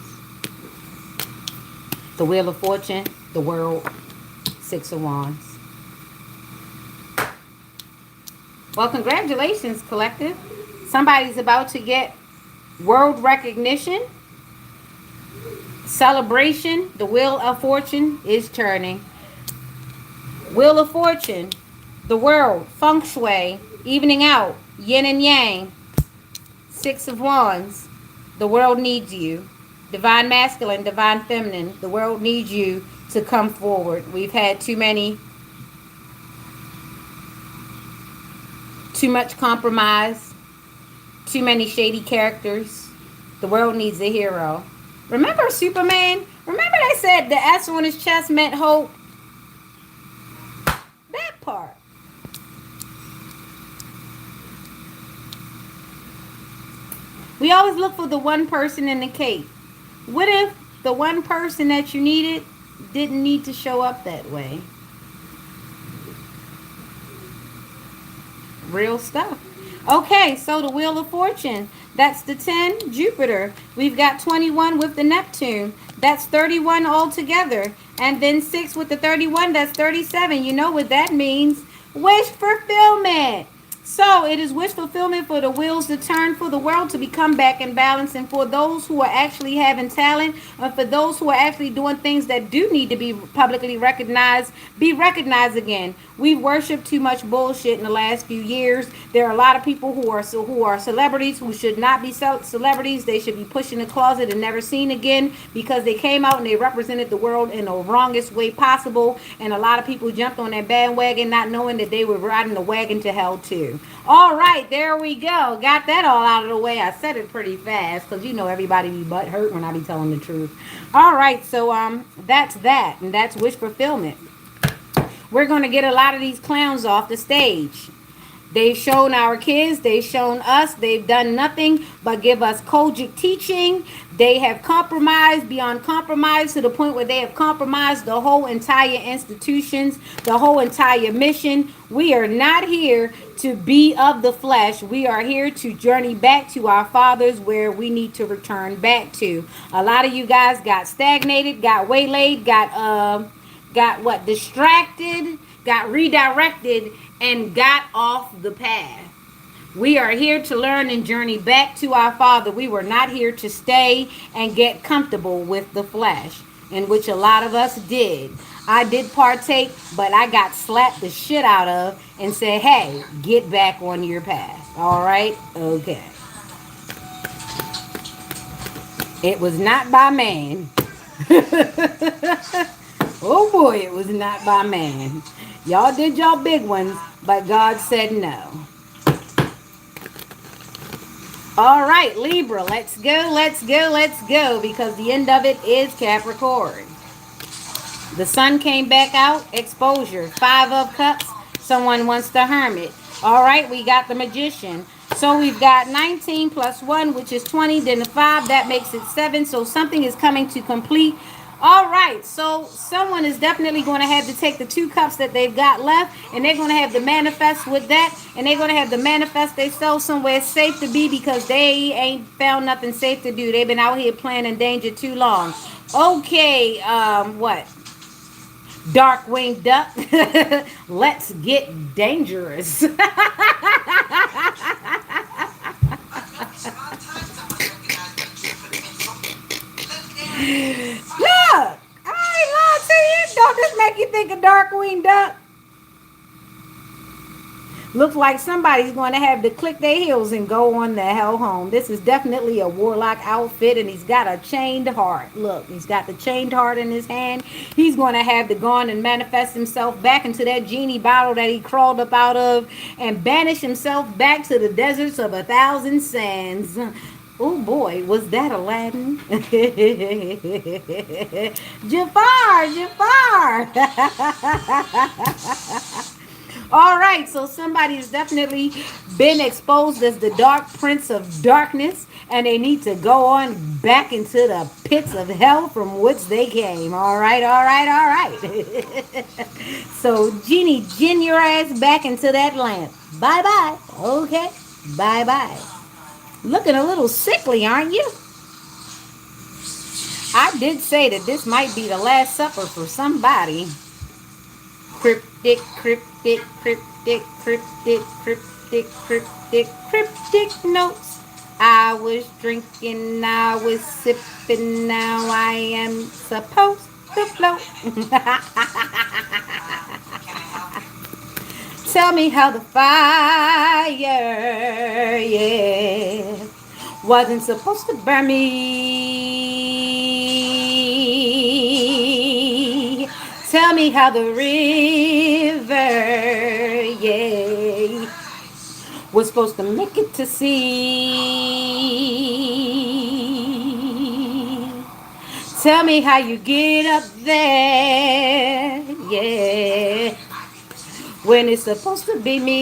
Speaker 1: The Wheel of Fortune, the world, Six of Wands. Well, congratulations, collective. Somebody's about to get world recognition. Celebration. The Wheel of Fortune is turning. Wheel of Fortune, the world, feng shui, evening out, yin and yang. Six of Wands, the world needs you. Divine masculine, divine feminine, the world needs you to come forward. We've had too much compromise, too many shady characters. The world needs a hero. Remember Superman? Remember they said the S on his chest meant hope? That part. We always look for the one person in the cape. What if the one person that you needed didn't need to show up that way? Real stuff. Okay, so the Wheel of Fortune. That's the 10, Jupiter. We've got 21 with the Neptune. That's 31 altogether. And then 6 with the 31, that's 37. You know what that means. Wish fulfillment. So it is wish fulfillment for the wheels to turn, for the world to become back in balance, and for those who are actually having talent, and for those who are actually doing things that do need to be publicly recognized, be recognized again. We've worshipped too much bullshit in the last few years. There are a lot of people who are celebrities who should not be celebrities. They should be pushed in the closet and never seen again, because they came out and they represented the world in the wrongest way possible. And a lot of people jumped on that bandwagon not knowing that they were riding the wagon to hell too. All right, there we go. Got that all out of the way. I said it pretty fast because you know everybody be butt hurt when I be telling the truth. All right, so that's that, and that's wish fulfillment. We're going to get a lot of these clowns off the stage. They've shown our kids, they've shown us, they've done nothing but give us Kojic teaching. They have compromised beyond compromise to the point where they have compromised the whole entire institutions, the whole entire mission. We are not here to be of the flesh. We are here to journey back to our fathers, where we need to return back to. A lot of you guys got stagnated, got waylaid, got distracted, got redirected, and got off the path. We are here to learn and journey back to our Father. We were not here to stay and get comfortable with the flesh, in which a lot of us did. I did partake, but I got slapped the shit out of and said, hey, get back on your path. All right? Okay. It was not by man. Oh boy, it was not by man. Y'all did y'all big ones, but God said no. All right, Libra, let's go, let's go, let's go, because the end of it is Capricorn. The sun came back out, exposure, 5 of cups, someone wants the hermit. All right, we got the magician. So we've got 19 plus 1, which is 20, then the 5, that makes it 7. So something is coming to complete. All right, so someone is definitely going to have to take the 2 cups that they've got left, and they're going to have to manifest with that, and they're going to have to manifest themselves somewhere safe to be, because they ain't found nothing safe to do. They've been out here playing in danger too long. Okay, what? Darkwing Duck. Let's get dangerous. Look, I ain't lying to you. Don't this make you think of Darkwing Duck? Looks like somebody's going to have to click their heels and go on the hell home. This is definitely a warlock outfit, and he's got a chained heart. Look, he's got the chained heart in his hand. He's going to have to go on and manifest himself back into that genie bottle that he crawled up out of, and banish himself back to the deserts of 1,000 sands. Oh boy, was that Aladdin? Jafar, Jafar. All right, so somebody has definitely been exposed as the dark prince of darkness, and they need to go on back into the pits of hell from which they came. All right, all right, all right. So, Genie, gin your ass back into that lamp. Bye bye. Okay, bye bye. Looking a little sickly, aren't you? I did say that this might be the last supper for somebody. Cryptic, cryptic, cryptic, cryptic, cryptic, cryptic, cryptic notes. I was drinking, I was sipping, now I am supposed to float. Tell me how the fire, yeah, wasn't supposed to burn me. Tell me how the river, yeah, was supposed to make it to sea. Tell me how you get up there, yeah, when it's supposed to be me.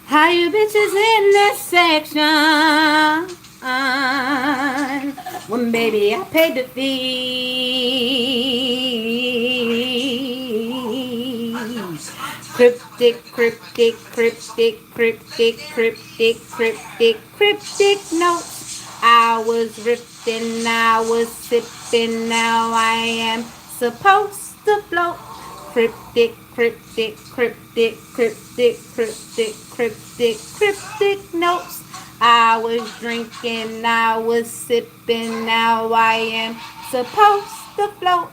Speaker 1: How you bitches in this section? When baby I paid the fee. Cryptic, cryptic, cryptic, cryptic, cryptic, cryptic, cryptic notes. I was ripping, I was sipping, now I am supposed to float. Cryptic, cryptic, cryptic, cryptic, cryptic, cryptic, cryptic notes. I was drinking, I was sipping, now I am supposed to float.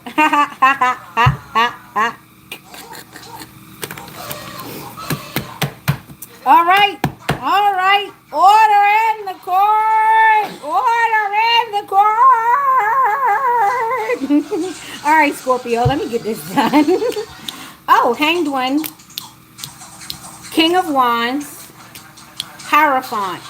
Speaker 1: All right, all right. Order in the court. Order in the court. All right, Scorpio, let me get this done. Oh, Hanged One, King of Wands, Hierophant.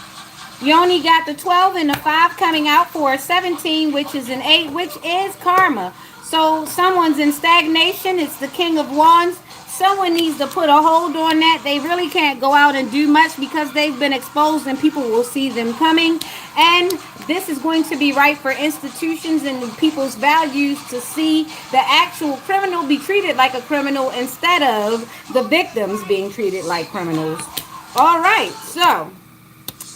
Speaker 1: You only got the 12 and the 5 coming out for a 17, which is an 8, which is karma. So someone's in stagnation. It's the King of Wands. Someone needs to put a hold on that. They really can't go out and do much because they've been exposed and people will see them coming. And this is going to be right for institutions and people's values to see the actual criminal be treated like a criminal instead of the victims being treated like criminals. All right, so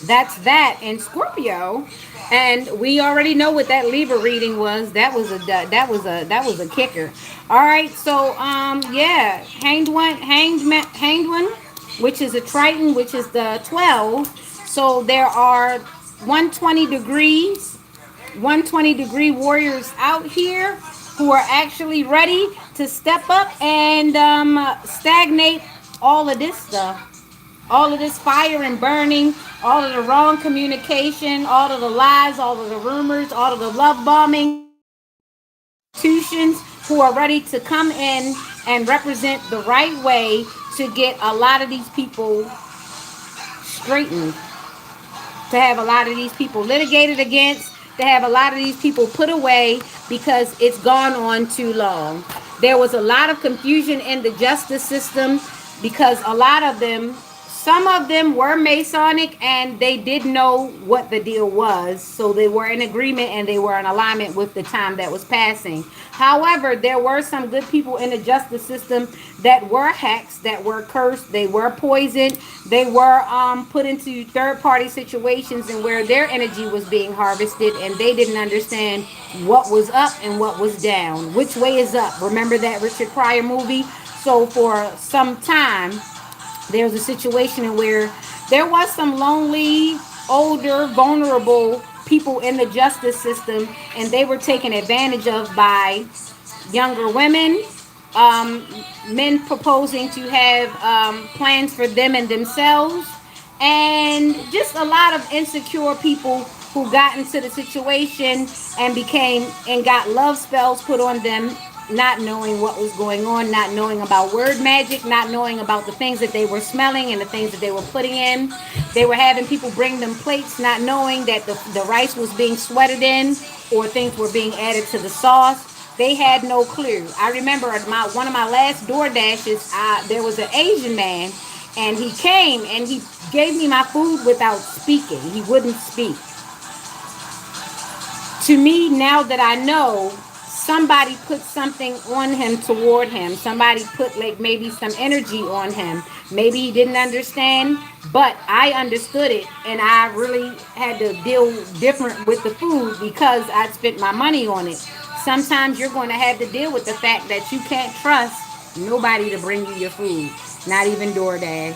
Speaker 1: that's that in Scorpio, and we already know what that Libra reading was. That was a kicker. All right, so yeah, hanged one, which is a Triton, which is the 12. So there are 120 degree warriors out here who are actually ready to step up and stagnate all of this stuff. All of this fire and burning, all of the wrong communication, all of the lies, all of the rumors, all of the love bombing, institutions who are ready to come in and represent the right way to get a lot of these people straightened, to have a lot of these people litigated against, to have a lot of these people put away because it's gone on too long. There was a lot of confusion in the justice system because a lot of them, some of them were Masonic and they did know what the deal was. So they were in agreement and they were in alignment with the time that was passing. However, there were some good people in the justice system that were hexed, that were cursed, they were poisoned, they were put into third party situations and where their energy was being harvested and they didn't understand what was up and what was down. Which way is up? Remember that Richard Pryor movie? So for some time, there's a situation in where there was some lonely, older, vulnerable people in the justice system, and they were taken advantage of by younger women, um, men proposing to have plans for them and themselves, and just a lot of insecure people who got into the situation and became and got love spells put on them, not knowing what was going on, not knowing about word magic, not knowing about the things that they were smelling and the things that they were putting in. They were having people bring them plates, not knowing that the rice was being sweated in or things were being added to the sauce. They had no clue. I remember one of my last door dashes, there was an Asian man, and he came and he gave me my food without speaking. He wouldn't speak. To me, now that I know, somebody put something on him toward him. Somebody put like maybe some energy on him. Maybe he didn't understand, but I understood it, and I really had to deal different with the food because I'd spent my money on it. Sometimes you're going to have to deal with the fact that you can't trust nobody to bring you your food, not even DoorDash.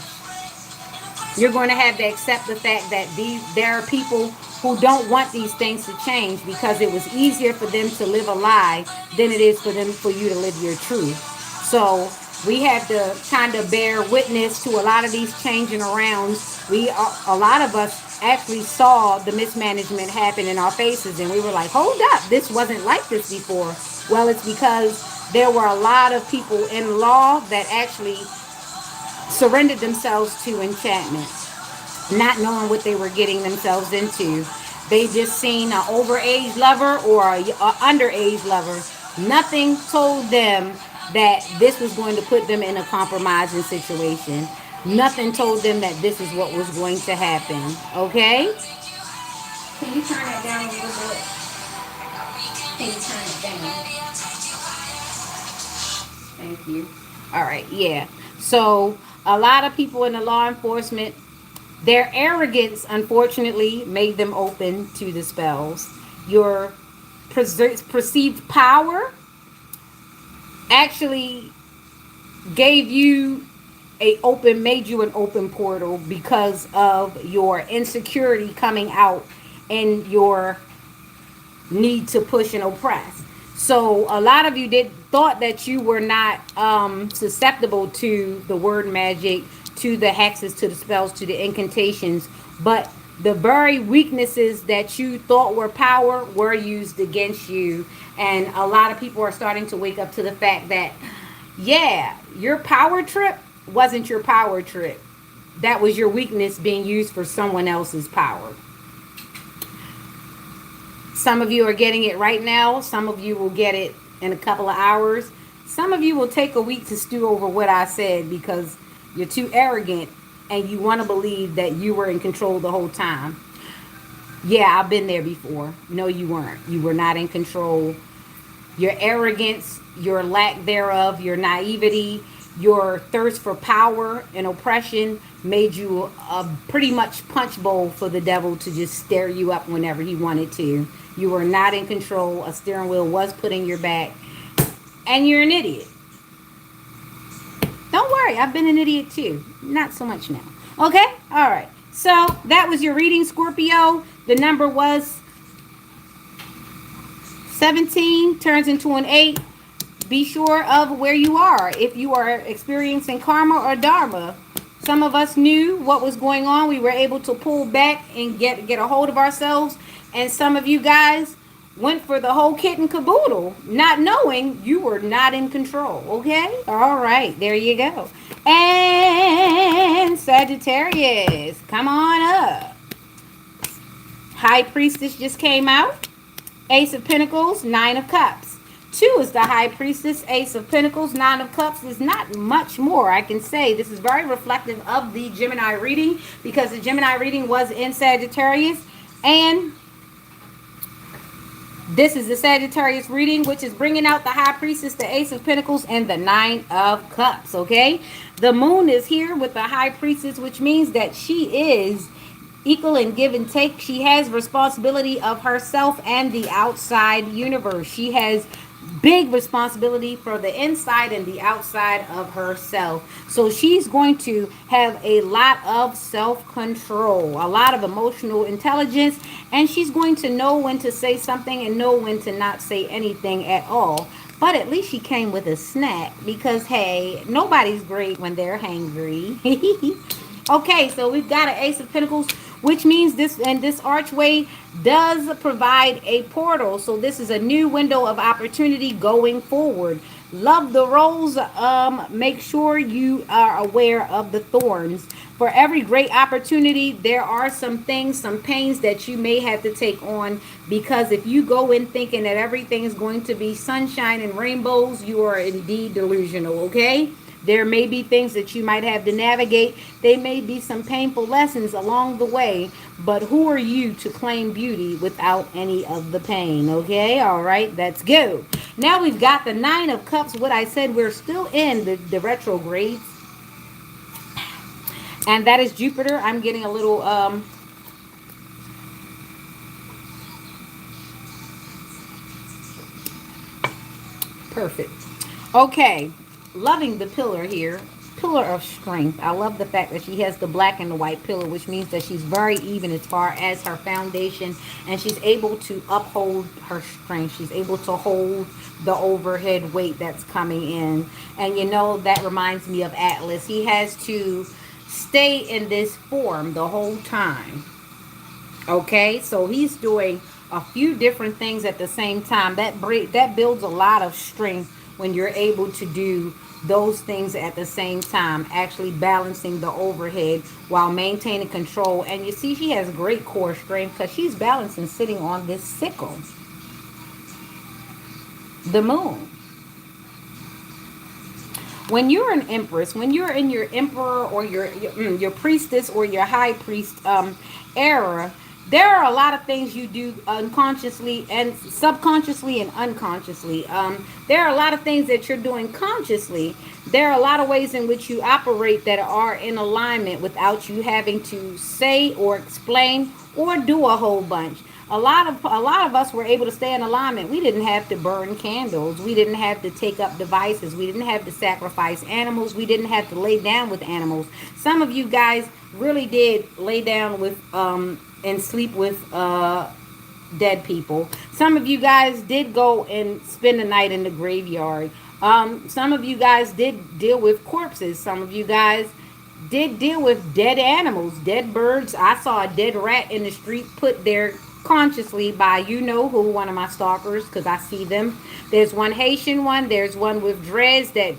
Speaker 1: You're going to have to accept the fact that there are people who don't want these things to change because it was easier for them to live a lie than it is for you to live your truth. So we have to kind of bear witness to a lot of these changing around. A lot of us actually saw the mismanagement happen in our faces, and we were like, hold up, this wasn't like this before. Well, it's because there were a lot of people in law that actually surrendered themselves to enchantment, not knowing what they were getting themselves into. They just seen an overage lover or a underage lover. Nothing told them that this was going to put them in a compromising situation. Nothing told them that this is what was going to happen. Okay? Can you turn that down a little bit? Can you turn it down? Thank you. All right, yeah. So a lot of people in the law enforcement, their arrogance, unfortunately, made them open to the spells. Your perceived power actually made you an open portal because of your insecurity coming out and your need to push and oppress. So a lot of you thought that you were not susceptible to the word magic, to the hexes, to the spells, to the incantations, but the very weaknesses that you thought were power were used against you. And a lot of people are starting to wake up to the fact that, yeah, your power trip wasn't your power trip. That was your weakness being used for someone else's power. Some of you are getting it right now. Some of you will get it in a couple of hours. Some of you will take a week to stew over what I said because you're too arrogant and you want to believe that you were in control the whole time. Yeah, I've been there before. No, you weren't. You were not in control. Your arrogance, your lack thereof, your naivety, your thirst for power and oppression made you a pretty much punch bowl for the devil to just stare you up whenever he wanted to. You were not in control. A steering wheel was put in your back. And you're an idiot. Don't worry, I've been an idiot too. Not so much now. Okay? All right. So that was your reading, Scorpio. The number was 17, turns into an 8. Be sure of where you are. If you are experiencing karma or dharma, Some of us knew what was going on. We were able to pull back and get a hold of ourselves. And some of you guys went for the whole kit and caboodle, not knowing you were not in control. Okay? All right. There you go. And Sagittarius, come on up. High Priestess just came out. Ace of Pentacles, Nine of Cups. 2 is the High Priestess, Ace of Pentacles, Nine of Cups. There's not much more I can say. This is very reflective of the Gemini reading because the Gemini reading was in Sagittarius. And this is the Sagittarius reading, which is bringing out the High Priestess, the Ace of Pentacles, and the Nine of Cups, okay? The Moon is here with the High Priestess, which means that she is equal in give and take. She has responsibility of herself and the outside universe. She has big responsibility for the inside and the outside of herself. So she's going to have a lot of self-control, a lot of emotional intelligence, and she's going to know when to say something and know when to not say anything at all. But at least she came with a snack because, hey, nobody's great when they're hangry. Okay, so we've got an Ace of Pentacles, which means this archway does provide a portal. So this is a new window of opportunity going forward. Love the rose. Make sure you are aware of the thorns. For every great opportunity, there are some things, some pains that you may have to take on, because if you go in thinking that everything is going to be sunshine and rainbows, you are indeed delusional, okay? There may be things that you might have to navigate. There may be some painful lessons along the way, but who are you to claim beauty without any of the pain? Okay, all right, let's go. Now we've got the Nine of Cups. What I said, we're still in the retrogrades, and that is Jupiter. I'm getting a little perfect. Okay. Loving the pillar here, pillar of strength. I love the fact that she has the black and the white pillar, which means that she's very even as far as her foundation, and she's able to uphold her strength. She's able to hold the overhead weight that's coming in. And you know, that reminds me of Atlas. He has to stay in this form the whole time. Okay, so he's doing a few different things at the same time. That builds a lot of strength when you're able to do those things at the same time, actually balancing the overhead while maintaining control. And you see, she has great core strength because she's balancing sitting on this sickle. The Moon. When you're an empress, when you're in your emperor or your priestess or your high priest era, there are a lot of things you do unconsciously and subconsciously and unconsciously. There are a lot of things that you're doing consciously. There are a lot of ways in which you operate that are in alignment without you having to say or explain or do a whole bunch. A lot of us were able to stay in alignment. We didn't have to burn candles. We didn't have to take up devices. We didn't have to sacrifice animals. We didn't have to lay down with animals. Some of you guys really did lay down with and sleep with dead people. Some of you guys did go and spend the night in the graveyard. Some of you guys did deal with corpses. Some of you guys did deal with dead animals, dead birds. I saw a dead rat in the street put there consciously by you know who, one of my stalkers, because I see them. There's one Haitian one. There's one with dreads that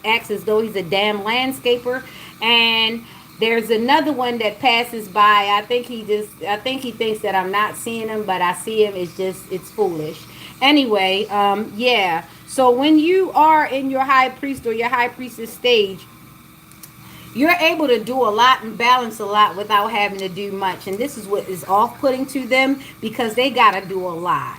Speaker 1: acts as though he's a damn landscaper. And there's another one that passes by. I think he thinks that I'm not seeing him, but I see him. It's foolish. Anyway, yeah. So when you are in your high priest or your high priestess stage, you're able to do a lot and balance a lot without having to do much. And this is what is off-putting to them, because they got to do a lot.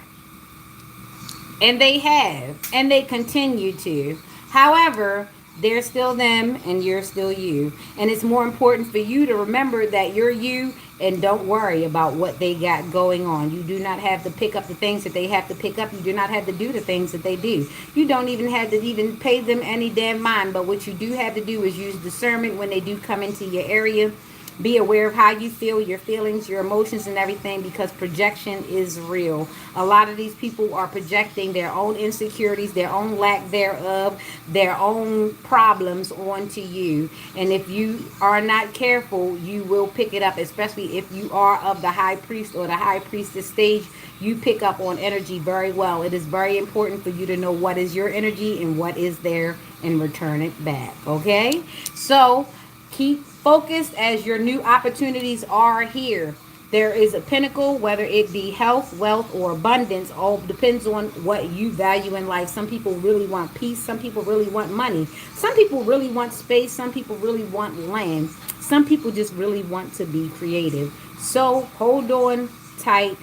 Speaker 1: And they have. And they continue to. However, they're still them and you're still you. And it's more important for you to remember that you're you and don't worry about what they got going on. You do not have to pick up the things that they have to pick up. You do not have to do the things that they do. You don't even have to even pay them any damn mind. But what you do have to do is use discernment when they do come into your area. Be aware of how you feel, your feelings, your emotions, and everything, because projection is real. A lot of these people are projecting their own insecurities, their own lack thereof, their own problems onto you. And if you are not careful, you will pick it up, especially if you are of the high priest or the high priestess stage. You pick up on energy very well. It is very important for you to know what is your energy and what is there and return it back. Okay? So keep focused as your new opportunities are here. There is a pinnacle, whether it be health, wealth, or abundance, all depends on what you value in life. Some people really want peace. Some people really want money. Some people really want space. Some people really want land. Some people just really want to be creative. So hold on tight.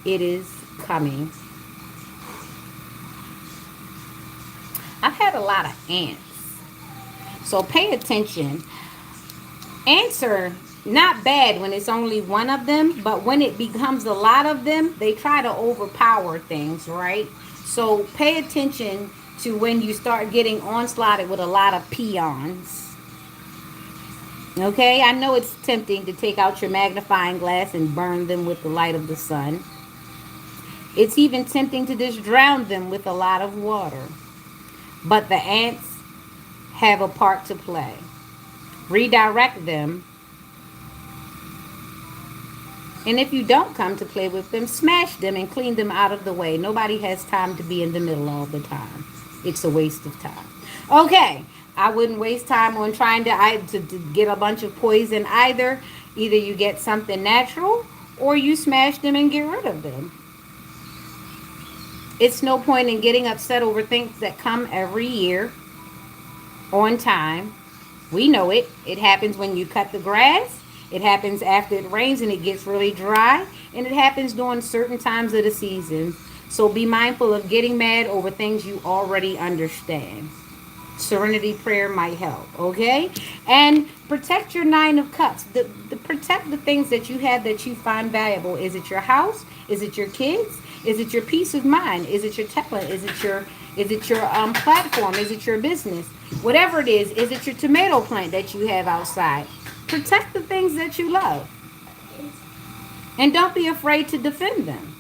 Speaker 1: It is coming. I've had a lot of ants. So pay attention. Ants are not bad when it's only one of them, but when it becomes a lot of them, they try to overpower things, right? So pay attention to when you start getting onslaughted with a lot of peons. Okay, I know it's tempting to take out your magnifying glass and burn them with the light of the sun. It's even tempting to just drown them with a lot of water. But the ants have a part to play. Redirect them. And if you don't come to play with them, smash them and clean them out of the way. Nobody has time to be in the middle all the time. It's a waste of time. Okay, I wouldn't waste time on trying to get a bunch of poison either. Either you get something natural or you smash them and get rid of them. It's no point in getting upset over things that come every year on time. We know it. It happens when you cut the grass. It happens after it rains and it gets really dry. And it happens during certain times of the season. So be mindful of getting mad over things you already understand. Serenity prayer might help, okay? And protect your 9 of cups. Protect the things that you have that you find valuable. Is it your house? Is it your kids? Is it your peace of mind? Is it your talent? Is it your platform? Is it your business? Whatever it is it your tomato plant that you have outside? Protect the things that you love. And don't be afraid to defend them.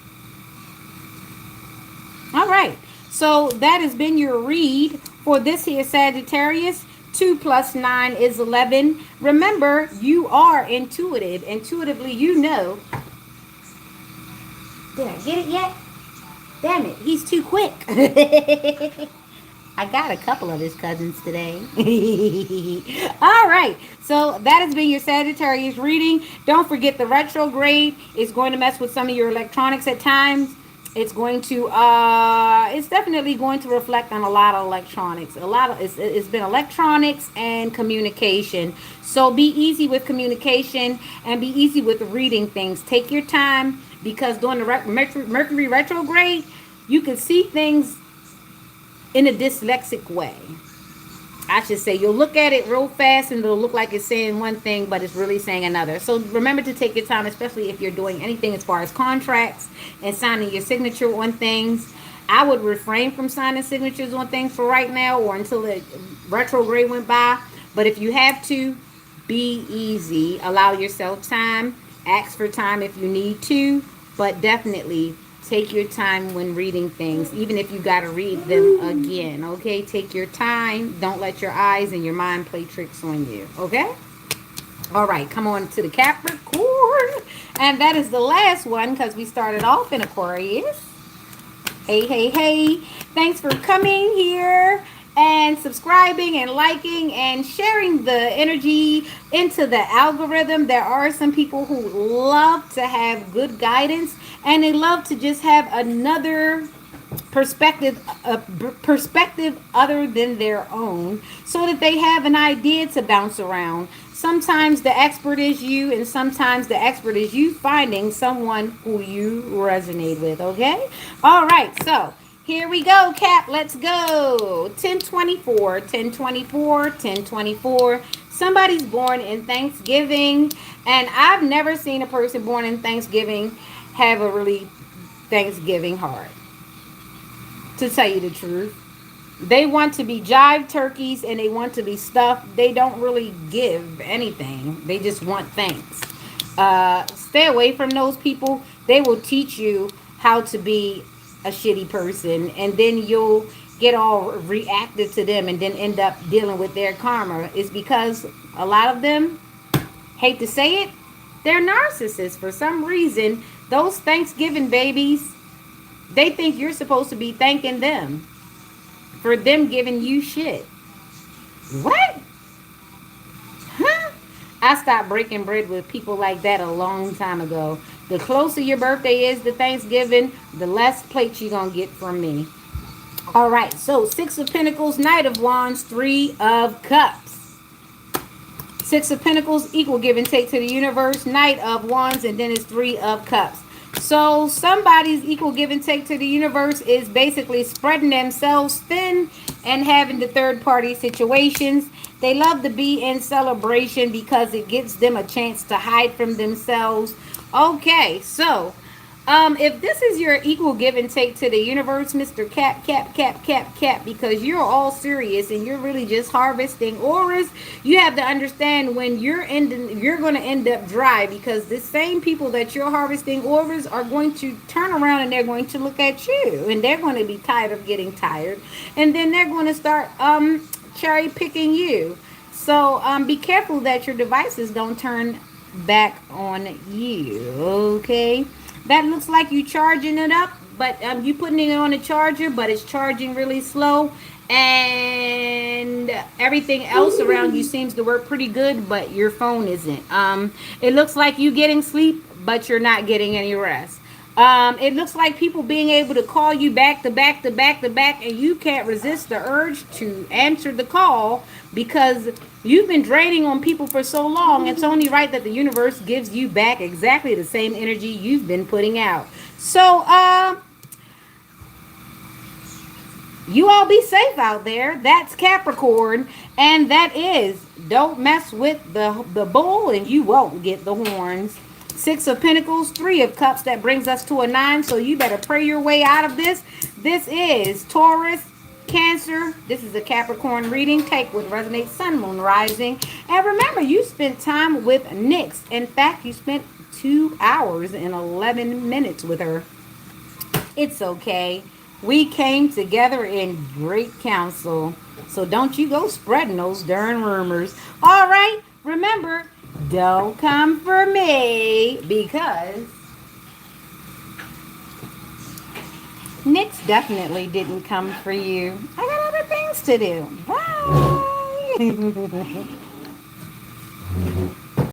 Speaker 1: All right. So that has been your read for this here Sagittarius. 2 plus 9 is 11. Remember, you are intuitive. Intuitively, you know. Did I get it yet? Damn it, he's too quick. I got a couple of his cousins today. All right, so that has been your Sagittarius reading. Don't forget the retrograde is going to mess with some of your electronics at times. It's going to, it's definitely going to reflect on a lot of electronics. It's been electronics and communication. So be easy with communication and be easy with reading things. Take your time, because during the Mercury retrograde, you can see things in a dyslexic way. I should say, you'll look at it real fast and it'll look like it's saying one thing, but it's really saying another. So remember to take your time, especially if you're doing anything as far as contracts and signing your signature on things. I would refrain from signing signatures on things for right now or until the retrograde went by. But if you have to, be easy. Allow yourself time. Ask for time if you need to. But definitely take your time when reading things, even if you got to read them again, okay? Take your time. Don't let your eyes and your mind play tricks on you, okay? All right, come on to the Capricorn. And that is the last one because we started off in Aquarius. Hey, hey, hey. Thanks for coming here and subscribing and liking and sharing the energy into the algorithm. There are some people who love to have good guidance and they love to just have another perspective other than their own, so that they have an idea to bounce around. Sometimes the expert is you, and sometimes the expert is you finding someone who you resonate with, okay? All right, so here we go, Cap. Let's go. 1024, 1024, 1024. Somebody's born in Thanksgiving, and I've never seen a person born in Thanksgiving have a really Thanksgiving heart, to tell you the truth. They want to be jive turkeys and they want to be stuffed. They don't really give anything. They just want things. Stay away from those people. They will teach you how to be a shitty person, and then you'll get all reactive to them and then end up dealing with their karma. Is because a lot of them, hate to say it, they're narcissists for some reason. Those Thanksgiving babies, they think you're supposed to be thanking them for them giving you shit. What? Huh? I stopped breaking bread with people like that a long time ago. The closer your birthday is to Thanksgiving, the less plates you're going to get from me. All right, so Six of Pentacles, Knight of Wands, Three of Cups. Six of Pentacles, equal give and take to the universe, Knight of Wands, and then it's Three of Cups. So somebody's equal give and take to the universe is basically spreading themselves thin and having the third party situations. They love to be in celebration because it gives them a chance to hide from themselves. Okay, so if this is your equal give and take to the universe, Mr. Cap, because you're all serious and you're really just harvesting auras, you have to understand when you're going to end up dry, because the same people that you're harvesting auras are going to turn around and they're going to look at you and they're going to be tired of getting tired, and then they're going to start cherry picking you. So be careful that your devices don't turn back on you. Okay. That looks like you charging it up, but you putting it on a charger, but it's charging really slow, and everything else around you seems to work pretty good, but your phone isn't. It looks like you getting sleep, but you're not getting any rest. It looks like people being able to call you back to back to back to back, and you can't resist the urge to answer the call because you've been draining on people for so long. It's only right that the universe gives you back exactly the same energy you've been putting out. So, you all be safe out there. That's Capricorn, and that is, don't mess with the bull and you won't get the horns. Six of Pentacles, Three of Cups, that brings us to a 9, so you better pray your way out of this. This is Taurus, Cancer. This is a Capricorn reading. Take what resonates, Sun, Moon, Rising. And remember, you spent time with Nyx. In fact, you spent 2 hours and 11 minutes with her. It's okay. We came together in great counsel. So don't you go spreading those darn rumors. All right, remember, don't come for me because Nyx definitely didn't come for you. I got other things to do. Bye.